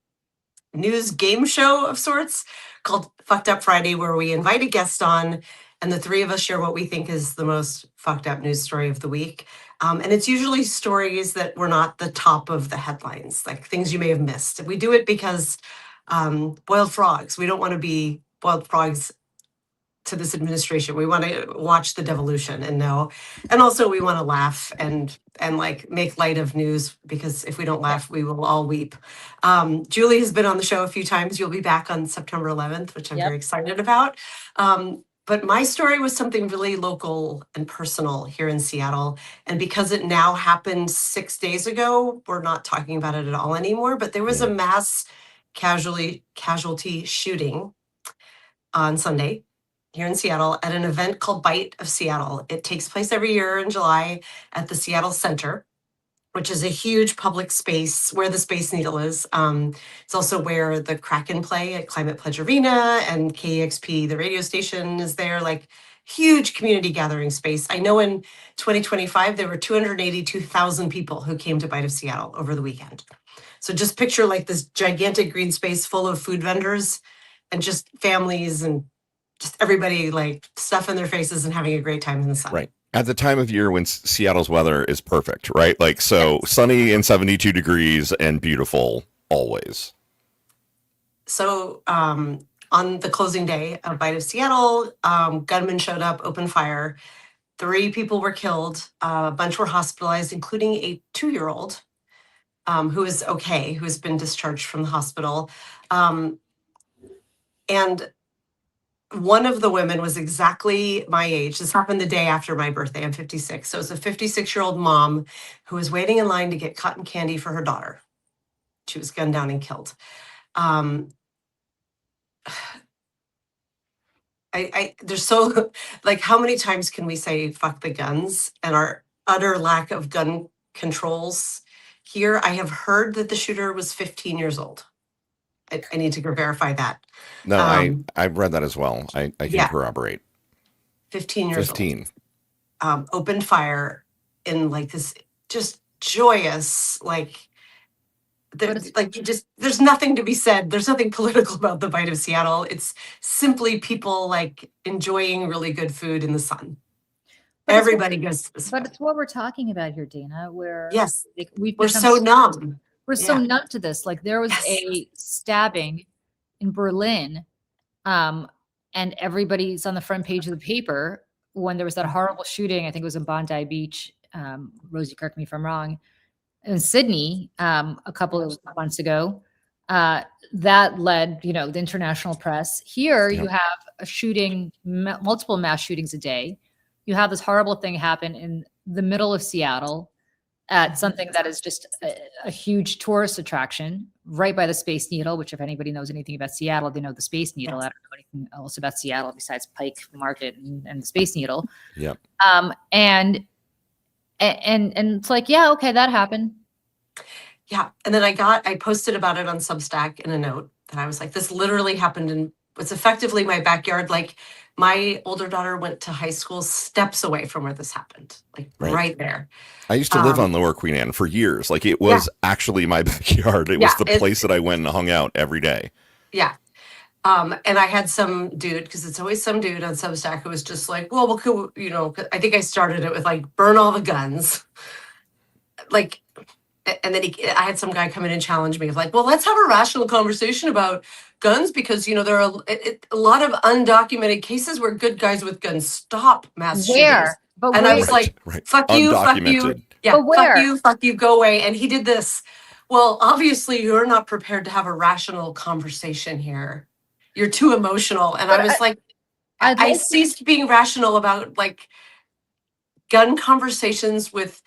news game show of sorts called Fucked Up Friday, where we invite a guest on and the three of us share what we think is the most fucked up news story of the week. And it's usually stories that were not the top of the headlines, like things you may have missed. We do it because boiled frogs. We don't want to be boiled frogs to this administration. We want to watch the devolution and know, and also we want to laugh and like make light of news, because if we don't laugh, we will all weep. Julie has been on the show a few times. You'll be back on September 11th, which I'm very excited about. But my story was something really local and personal here in Seattle. And because it now happened 6 days ago, we're not talking about it at all anymore. But there was a mass casualty shooting on Sunday here in Seattle at an event called Bite of Seattle. It takes place every year in July at the Seattle Center, which is a huge public space where the Space Needle is. It's also where the Kraken play at Climate Pledge Arena, and KEXP, the radio station, is there. Like, huge community gathering space. I know in 2025, there were 282,000 people who came to Bite of Seattle over the weekend. So just picture like this gigantic green space full of food vendors and just families and just everybody like stuffing their faces and having a great time in the sun. Right. At the time of year when Seattle's weather is perfect, right? Like, so sunny and 72 degrees and beautiful always. So on the closing day of Bite of Seattle, gunmen showed up, opened fire. 3 people were killed. A bunch were hospitalized, including a 2-year-old who is okay, who's been discharged from the hospital. And one of the women was exactly my age. This happened the day after my birthday. I'm 56. So it's a 56-year-old mom who was waiting in line to get cotton candy for her daughter. She was gunned down and killed. There's so, like, how many times can we say fuck the guns and our utter lack of gun controls here? I have heard that the shooter was 15 years old. I need to go verify that. No, I've read that as well. I can corroborate. 15 years 15. Old. Opened fire in like this just joyous, like, there's nothing to be said. There's nothing political about the Bite of Seattle. It's simply people like enjoying really good food in the sun. Everybody goes to this. But it's what we're talking about here, Dana, where like, we're so numb. We're so numb to this. Like, there was a stabbing in Berlin, and everybody's on the front page of the paper when there was that horrible shooting, I think it was in Bondi Beach. Rosie, correct me if I'm wrong, in Sydney a couple of months ago. That led, the international press. Here you have a shooting, multiple mass shootings a day. You have this horrible thing happen in the middle of Seattle at something that is just a huge tourist attraction right by the Space Needle, which if anybody knows anything about Seattle, they know the Space Needle. I don't know anything else about Seattle besides Pike Market and the Space Needle. Yep. And it's like, yeah, okay, that happened. Yeah. And then I posted about it on Substack in a note that I was like, this literally happened in what's effectively my backyard. Like my older daughter went to high school steps away from where this happened, like right there. I used to live on Lower Queen Anne for years. Like it was actually my backyard. It was the place that I went and hung out every day. Yeah. And I had some dude, because it's always some dude on Substack who was just like, well, I think I started it with like, burn all the guns. Like, and then I had some guy come in and challenge me of like, well, let's have a rational conversation about guns because, there are a lot of undocumented cases where good guys with guns stop mass shootings. But and I was like, fuck you. Yeah, fuck you, go away. And he did this. Well, obviously you're not prepared to have a rational conversation here. You're too emotional. And I was like, I ceased being rational about like gun conversations with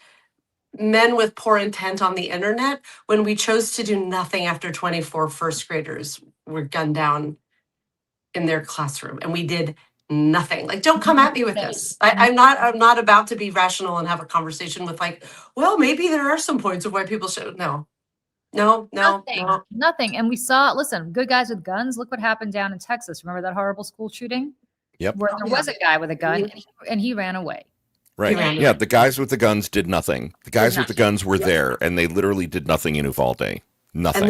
men with poor intent on the internet when we chose to do nothing after 24 first graders were gunned down in their classroom. And we did nothing. Like, don't come at me with this. I'm not about to be rational and have a conversation with like, well, maybe there are some points of why people should. No. Nothing. And we saw, listen, good guys with guns. Look what happened down in Texas. Remember that horrible school shooting? Yep. Where there was a guy with a gun and he ran away. Right. Yeah. The guys with the guns did nothing. The guys with the guns were there and they literally did nothing in Uvalde. Nothing.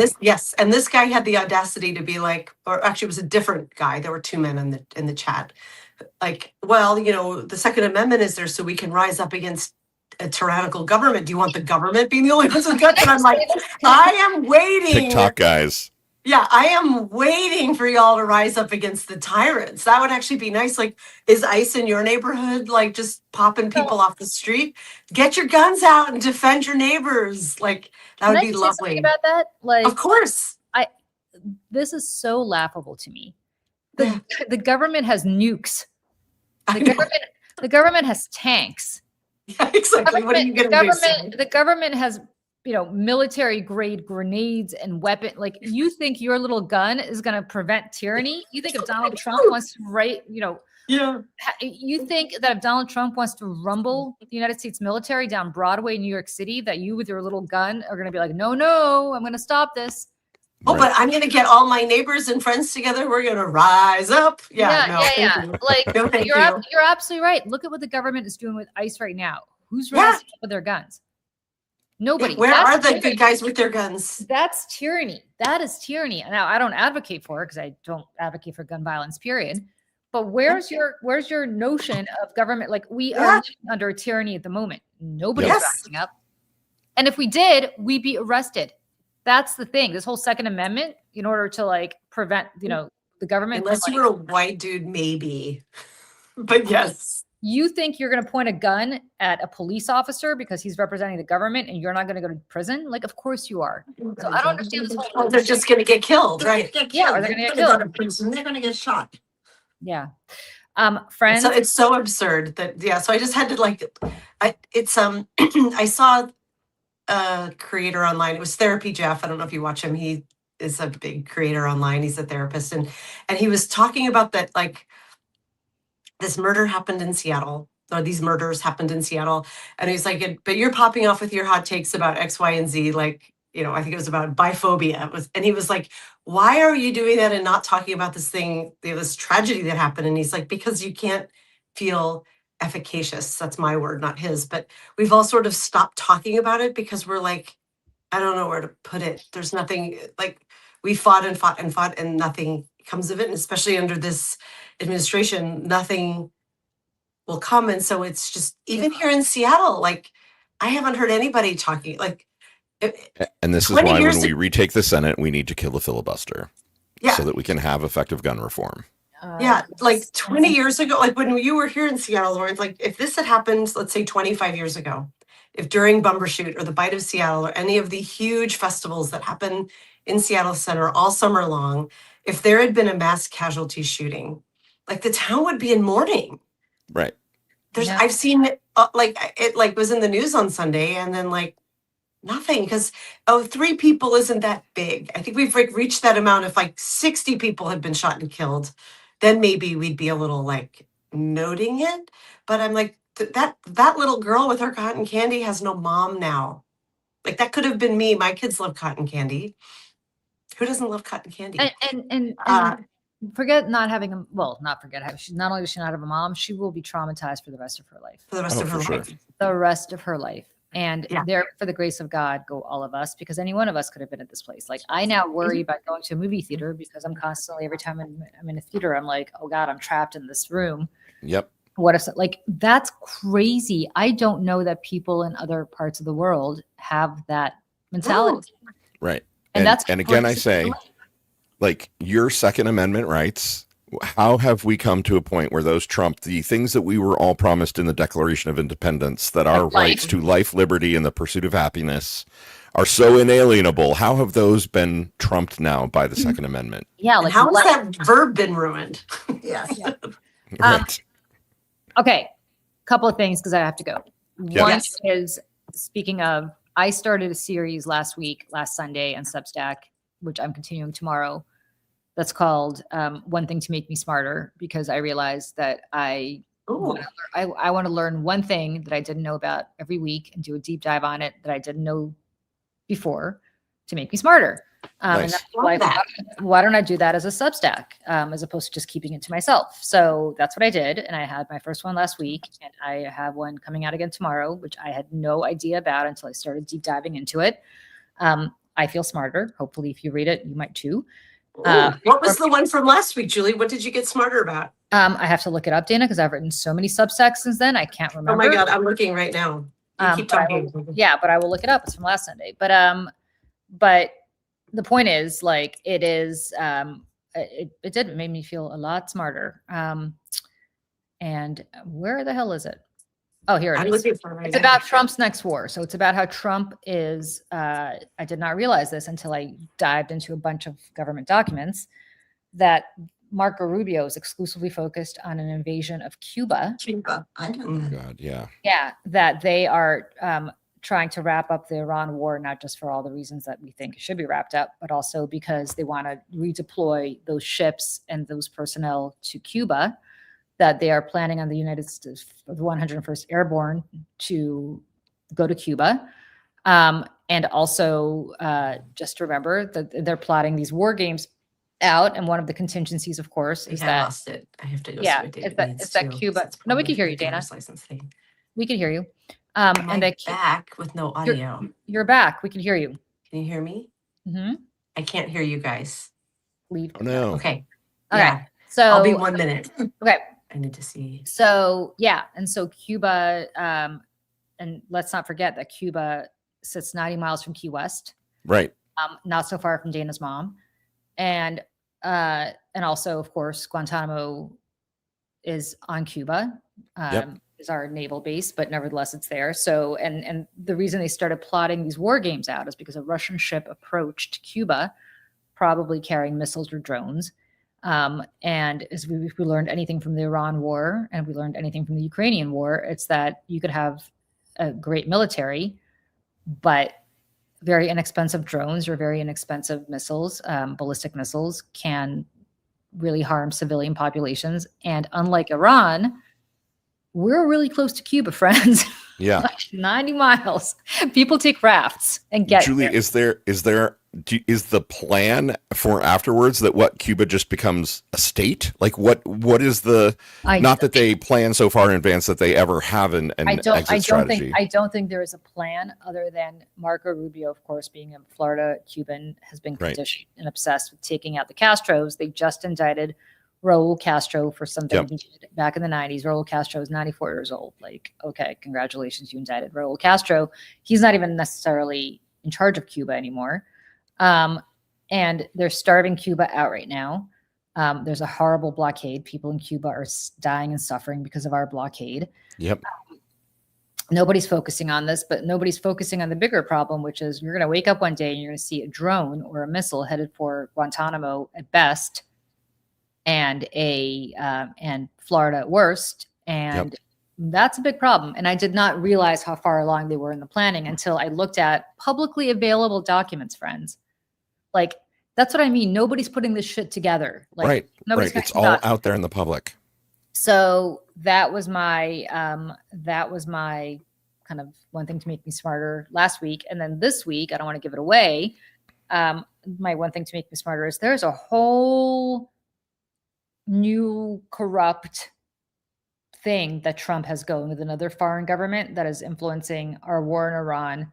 And this guy had the audacity to be like, or actually it was a different guy. There were two men in the chat. Like, well, the Second Amendment is there so we can rise up against a tyrannical government. Do you want the government being the only ones with guns? And I'm like, I am waiting. TikTok guys. Yeah, I am waiting for y'all to rise up against the tyrants. That would actually be nice. Like, is ICE in your neighborhood, like just popping people off the street? Get your guns out and defend your neighbors. Like, that would be lovely. About that? Like, of course. This is so laughable to me. The government has nukes. The government has tanks. Yeah, exactly. What are you going to do? The government has, military grade grenades and weapon. Like, you think your little gun is going to prevent tyranny? You think if Donald Trump wants to you think that if Donald Trump wants to rumble the United States military down Broadway, New York City, that you with your little gun are going to be like, no, I'm going to stop this. Oh, but I'm going to get all my neighbors and friends together. We're going to rise up. Yeah. Like, you're absolutely right. Look at what the government is doing with ICE right now. Who's rising up with their guns? Nobody. Where are the good guys with their guns? That's tyranny. That is tyranny. Now, I don't advocate for it because I don't advocate for gun violence, period. But where's your notion of government? Like, we are living under a tyranny at the moment. Nobody's rising up. And if we did, we'd be arrested. That's the thing. This whole Second Amendment, in order to like prevent, the government. Unless you were a white dude, maybe. But yes. You think you're going to point a gun at a police officer because he's representing the government and you're not going to go to prison? Like, of course you are. So I don't understand this whole. They're just going to get killed, right? Yeah, or they're going to get killed. Go to prison. They're going to get shot. Yeah. Friends. So it's so absurd that, so I just had to I saw a creator online. It was Therapy Jeff. I don't know if you watch him. He is a big creator online. He's a therapist. And he was talking about that, like, this murder happened in Seattle, or these murders happened in Seattle. And he's like, but you're popping off with your hot takes about X, Y, and Z. Like, I think it was about biphobia. And he was like, why are you doing that and not talking about this thing, this tragedy that happened? And he's like, because you can't feel efficacious. That's my word, not his. But we've all sort of stopped talking about it because we're like, I don't know where to put it. There's nothing, like, we fought and nothing comes of it. And especially under this administration, nothing will come. And so it's just, even here in Seattle, like, I haven't heard anybody talking, like. And this is why when we retake the Senate, we need to kill the filibuster so that we can have effective gun reform. Yeah, like Yes. 20 years ago, like when you were here in Seattle, Lawrence, like if this had happened, let's say 25 years ago, if during Bumbershoot or the Bite of Seattle or any of the huge festivals that happen in Seattle Center all summer long, if there had been a mass casualty shooting, like the town would be in mourning. Right. There's, Yeah. I've seen like it like was in the news on Sunday and then like nothing because 3 people isn't that big. I think we've like reached that amount. If like 60 people had been shot and killed, then maybe we'd be a little like noting it. But I'm like that little girl with her cotton candy has no mom now. Like that could have been me. My kids love cotton candy. Who doesn't love cotton candy? And forget not having a not forget how she not only does she not have a mom, she will be traumatized for the rest of her life. For the rest Oh, of her for sure. life. The rest of her life. And Yeah. there, for the grace of God, go all of us, because any one of us could have been at this place. Like I now worry about going to a movie theater because I'm constantly, every time I'm in a theater, I'm like, oh God, I'm trapped in this room. Yep. What if, like, that's crazy. I don't know that people in other parts of the world have that mentality. Right. And that's and again, I crazy. say, like your Second Amendment rights, how have we come to a point where those trump the things that we were all promised in the Declaration of Independence, that our Like rights to life, liberty, and the pursuit of happiness are so inalienable? How have those been trumped now by the Second Amendment? Yeah. And Like, how has that verb been ruined? Yes. Right. okay. Couple of things because I have to go. Yeah. One Yes. is, speaking of, I started a series last Sunday on Substack, which I'm continuing tomorrow. That's called One Thing to Make Me Smarter, because I realized that I want to learn one thing that I didn't know about every week and do a deep dive on it that I didn't know before to make me smarter. And Nice. that's like, why don't I do that as a Substack as opposed to just keeping it to myself? So that's what I did. And I had my first one last week, and I have one coming out again tomorrow, which I had no idea about until I started deep diving into it. I feel smarter. Hopefully, if you read it, you might too. What was the one from last week, Julie? What did you get smarter about? I have to look it up, Dana, because I've written so many Substacks since then. I can't remember. Oh my God, I'm looking right now. You keep talking. But I will look it up. It's from last Sunday. But the point is, like, it is, it did make me feel a lot smarter. And where the hell is it? Oh, here it I'm is. looking for it right It's now. about Trump's next war. So it's about how Trump is, I did not realize this until I dived into a bunch of government documents, that Marco Rubio is exclusively focused on an invasion of Cuba. Cuba. I know that. God, yeah. Yeah, that they are trying to wrap up the Iran war, not just for all the reasons that we think it should be wrapped up, but also because they want to redeploy those ships and those personnel to Cuba, that they are planning on the United States, the 101st Airborne, to go to Cuba. And also just remember that they're plotting these war games out. And one of the contingencies, of course, is I that, lost it. I have to go yeah, see what David it's that, needs it's that too. Cuba. It's No, we can probably hear you, the Dana. driver's license thing. We can hear you. Am And I that back with no audio? you're back. We can hear you. Can you hear me? Mm-hmm. I can't hear you guys. Oh no. Okay. Okay. Yeah. So I'll be 1 minute. okay. I need to see. So yeah, and so Cuba, and let's not forget that Cuba sits 90 miles from Key West, Right. not so far from Dana's mom, and also, of course, Guantanamo is on Cuba. Is our naval base, but nevertheless, it's there. So, and the reason they started plotting these war games out is because a Russian ship approached Cuba, probably carrying missiles or drones. And as we learned anything from the Iran war, and we learned anything from the Ukrainian war, it's that you could have a great military, but very inexpensive drones or very inexpensive missiles, ballistic missiles, can really harm civilian populations. And unlike Iran, we're really close to Cuba, friends. Yeah. Like 90 miles. People take rafts and get Julie, there. is the plan for afterwards that what Cuba just becomes a state? Like what is the, not that they plan so far in advance that they ever have an exit strategy. I don't think there is a plan other than Marco Rubio, of course, being a Florida Cuban, has been conditioned and obsessed with taking out the Castros. They just indicted Raul Castro for something he did back in the 90s. Raul Castro is 94 years old. Like, okay, congratulations, you indicted Raul Castro. He's not even necessarily in charge of Cuba anymore. And they're starving Cuba out right now. There's a horrible blockade. People in Cuba are dying and suffering because of our blockade. Yep. Nobody's focusing on this, but nobody's focusing on the bigger problem, which is you're going to wake up one day and you're going to see a drone or a missile headed for Guantanamo at best, and Florida at worst, and that's a big problem. And I did not realize how far along they were in the planning until I looked at publicly available documents, friends. Like, that's what I mean. Nobody's putting this shit together. Like, Right. Nobody's It's all out there in the public. So that was my kind of one thing to make me smarter last week. And then this week, I don't want to give it away. My one thing to make me smarter is there's a whole new corrupt thing that Trump has going with another foreign government that is influencing our war in Iran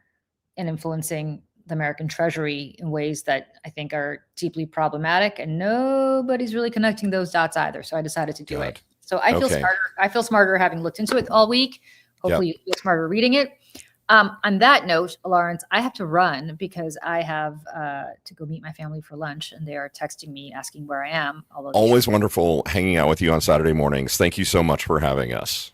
and influencing the American Treasury in ways that I think are deeply problematic, and nobody's really connecting those dots either. So I decided to do it. So I feel smarter. I feel smarter having looked into it all week. Hopefully you feel smarter reading it. On that note, Lawrence, I have to run because I have to go meet my family for lunch, and they are texting me asking where I am. Always wonderful hanging out with you on Saturday mornings. Thank you so much for having us.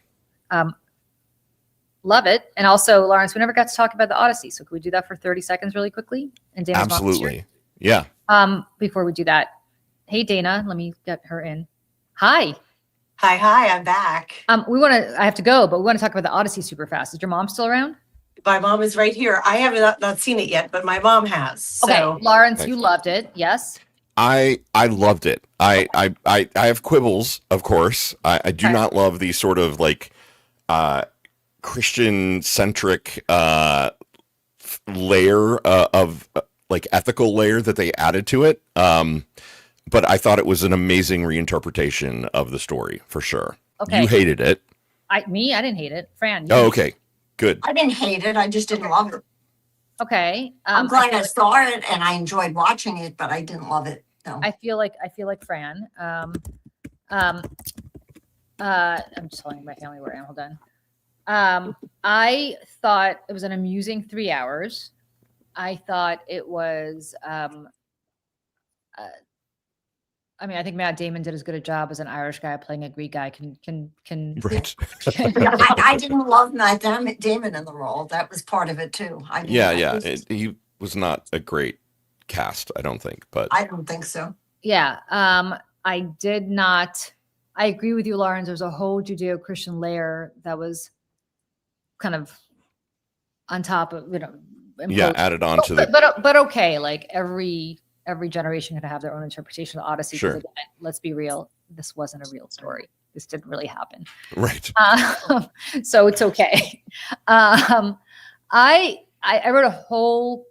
Love it. And also, Lawrence, we never got to talk about the Odyssey. So can we do that for 30 seconds really quickly? And Dana's absolutely. Yeah. Before we do that, hey, Dana, let me get her in. Hi. Hi, I'm back. I have to go, but we want to talk about the Odyssey super fast. Is your mom still around? My mom is right here. I have not seen it yet, but my mom has. So. Okay, Lawrence, you loved it. Yes. I loved it. I have quibbles, of course. I do not love the sort of like Christian centric layer of like ethical layer that they added to it. But I thought it was an amazing reinterpretation of the story for sure. Okay. You hated it. I didn't hate it. Fran. Oh, okay. Good. I didn't hate it. I just didn't love it. Okay. I'm glad I saw it and I enjoyed watching it, but I didn't love it. No. I feel like Fran. I'm just telling my family where I am. Hold on. I thought it was an amusing 3 hours. I thought it was I think Matt Damon did as good a job as an Irish guy playing a Greek guy can Right. I didn't love Matt Damon in the role. That was part of it too. He was not a great cast, I don't think, but I don't think so. Yeah. I did not. I agree with you, Lawrence. There's a whole Judeo-Christian layer that was kind of on top of, added on to but okay, like every generation can have their own interpretation of the Odyssey. Sure. Again, let's be real. This wasn't a real story. This didn't really happen. Right. So it's okay. I wrote a whole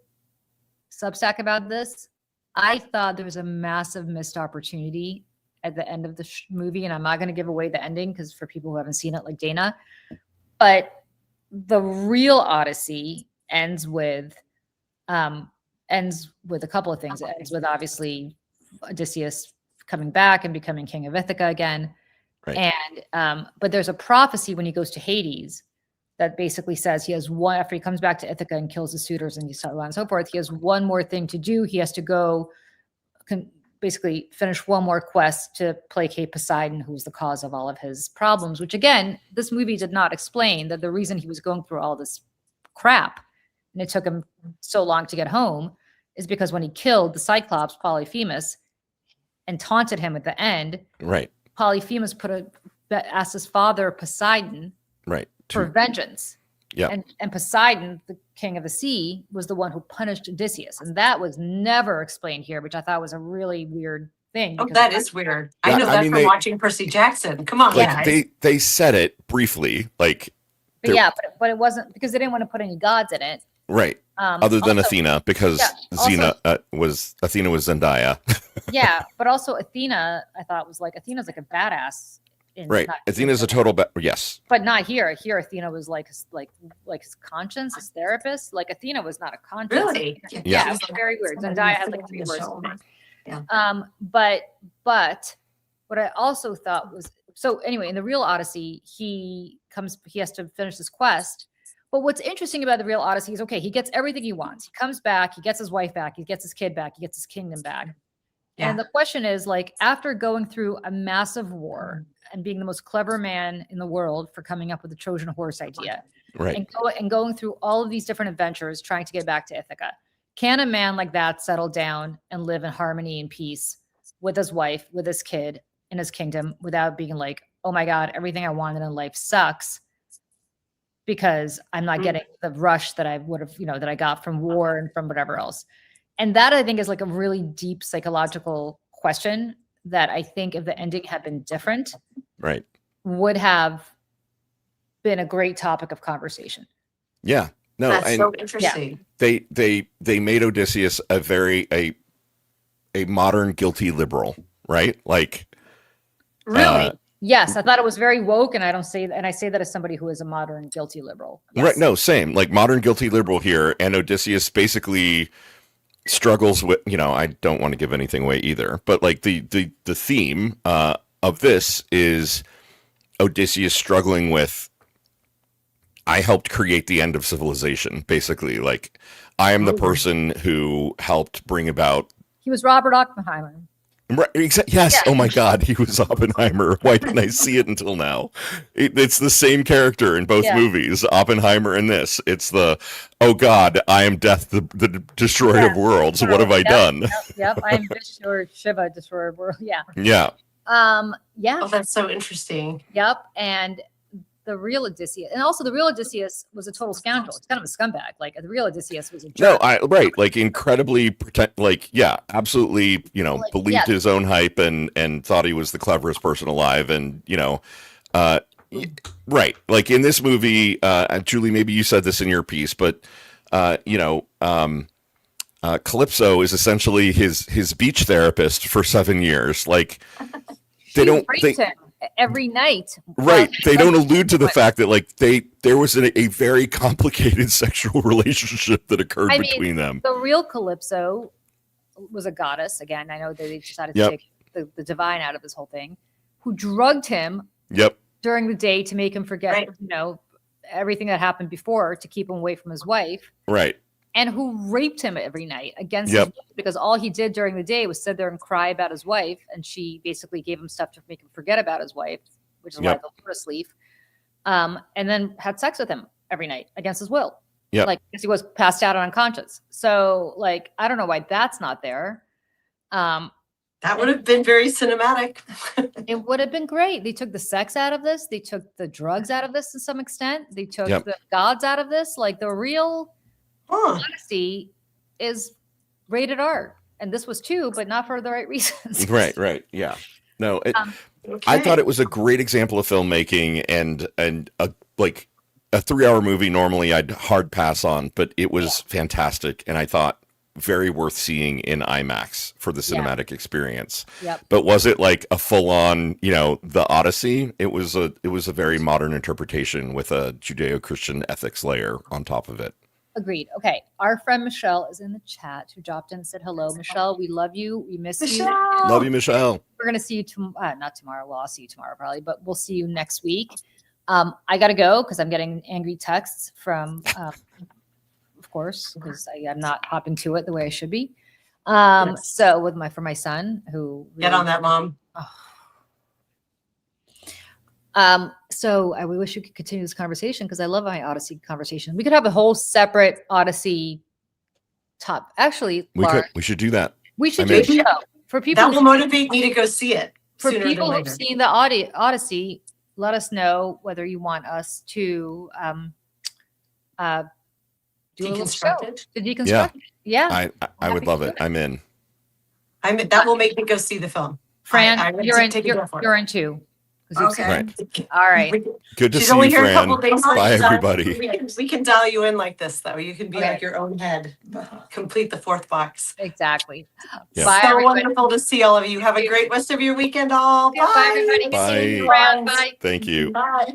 Substack about this. I thought there was a massive missed opportunity at the end of the movie, and I'm not going to give away the ending because for people who haven't seen it, like Dana, but the real Odyssey ends with a couple of things. It ends with obviously Odysseus coming back and becoming king of Ithaca again. Right. And but there's a prophecy when he goes to Hades that basically says he has one, after he comes back to Ithaca and kills the suitors and so on and so forth, he has one more thing to do. He has to go basically finish one more quest to placate Poseidon, who's the cause of all of his problems, which again, this movie did not explain that the reason he was going through all this crap and it took him so long to get home is because when he killed the Cyclops, Polyphemus, and taunted him at the end, right, Polyphemus asked his father Poseidon, right, for vengeance. Yeah, and Poseidon, the king of the sea, was the one who punished Odysseus, and that was never explained here, which I thought was a really weird thing. Oh, that is weird. Yeah, I know that from watching Percy Jackson. Come on, like they said it briefly, like, but it wasn't because they didn't want to put any gods in it. Right. Other than also, Athena, because Athena was Zendaya. Yeah, but also Athena, I thought Athena's like a badass. Right. Athena's a total yes. But not here. Here, Athena was like his conscience, his therapist. Like Athena was not a conscience. Really? Yeah, it was very weird. Zendaya had like 3 words. Yeah. But what I also thought was, so anyway, in the real Odyssey, he has to finish this quest. But what's interesting about the real Odyssey is, okay, he gets everything he wants. He comes back, he gets his wife back, he gets his kid back, he gets his kingdom back. And the question is, like, after going through a massive war and being the most clever man in the world for coming up with the Trojan horse idea, Right. and going through all of these different adventures trying to get back to Ithaca, can a man like that settle down and live in harmony and peace with his wife, with his kid, in his kingdom, without being like, oh my God, everything I wanted in life sucks because I'm not getting the rush that I would have, that I got from war and from whatever else. And that, I think, is like a really deep psychological question that I think if the ending had been different, Right, would have been a great topic of conversation. yeah, no, That's and so interesting. they made Odysseus a modern guilty liberal, right? Like, Really? Yes, I thought it was very woke, and I say that as somebody who is a modern guilty liberal. Yes. right? No, same. Like modern guilty liberal here, and Odysseus basically struggles with. I don't want to give anything away either, but like the theme of this is Odysseus struggling with. I helped create the end of civilization. Basically, like I am the person who helped bring about. He was Robert Oppenheimer. Right, yes. Yeah. Oh my God, he was Oppenheimer. Why didn't I see it until now? It's the same character in both movies, Oppenheimer and this. It's the, oh God, I am death, the destroyer of worlds. What have I done? Yep. I am Vishnu Shiva, destroyer of worlds. Yeah. Yeah. Yeah. Oh, that's so interesting. Yep. And the real Odysseus, and also the real Odysseus was a total scoundrel. It's kind of a scumbag. Like the real Odysseus was a jerk. No, right, like incredibly absolutely, believed his own hype and thought he was the cleverest person alive, and right, like in this movie, Julie, maybe you said this in your piece, but Calypso is essentially his beach therapist for 7 years. Like they don't raped him every night. Right. They don't allude to the fact that like there was a very complicated sexual relationship that occurred between them. The real Calypso was a goddess. Again, I know they decided to take the divine out of this whole thing, who drugged him during the day to make him forget, everything that happened before to keep him away from his wife. Right. And who raped him every night against his wife, because all he did during the day was sit there and cry about his wife, and she basically gave him stuff to make him forget about his wife, which is why they'll put asleep. And then had sex with him every night against his will. Yeah, like because he was passed out and unconscious. So like I don't know why that's not there. That would have been very cinematic. It would have been great. They took the sex out of this. They took the drugs out of this to some extent. They took the gods out of this. Like the real Odyssey is rated R, and this was too, but not for the right reasons. Right. Yeah. No, I thought it was a great example of filmmaking and a 3-hour movie. Normally, I'd hard pass on, but it was fantastic, and I thought very worth seeing in IMAX for the cinematic experience. Yep. But was it like a full-on, the Odyssey? It was a very modern interpretation with a Judeo-Christian ethics layer on top of it. Agreed. Okay. Our friend Michelle is in the chat who dropped in and said hello. Michelle, we love you. We miss you. Love you, Michelle. We're going to see you not tomorrow. Well, I'll see you tomorrow probably, but we'll see you next week. I got to go because I'm getting angry texts from, of course, because I'm not hopping to it the way I should be. So for my son who really, get on that, Mom. So we wish we could continue this conversation because I love my Odyssey conversation. We could have a whole separate Odyssey top. Actually, We should do that. We should do a show for people. That will motivate me to go see it. For people who've seen the Odyssey, let us know whether you want us to do a little show to deconstruct it. Yeah, I would love it. I'm in. That will make me go see the film. Fran, you're in too. Okay. Right. All right. Good to She's see only you, here a Fran. couple days. Bye, everybody. We can dial you in like this, though. You can be Okay. like your own head. Complete the fourth box. Exactly. Yeah. Bye, So everybody. wonderful to see all of you. Have a great rest of your weekend, all. Bye, everybody. Bye. See you around. Bye. Thank you. Bye.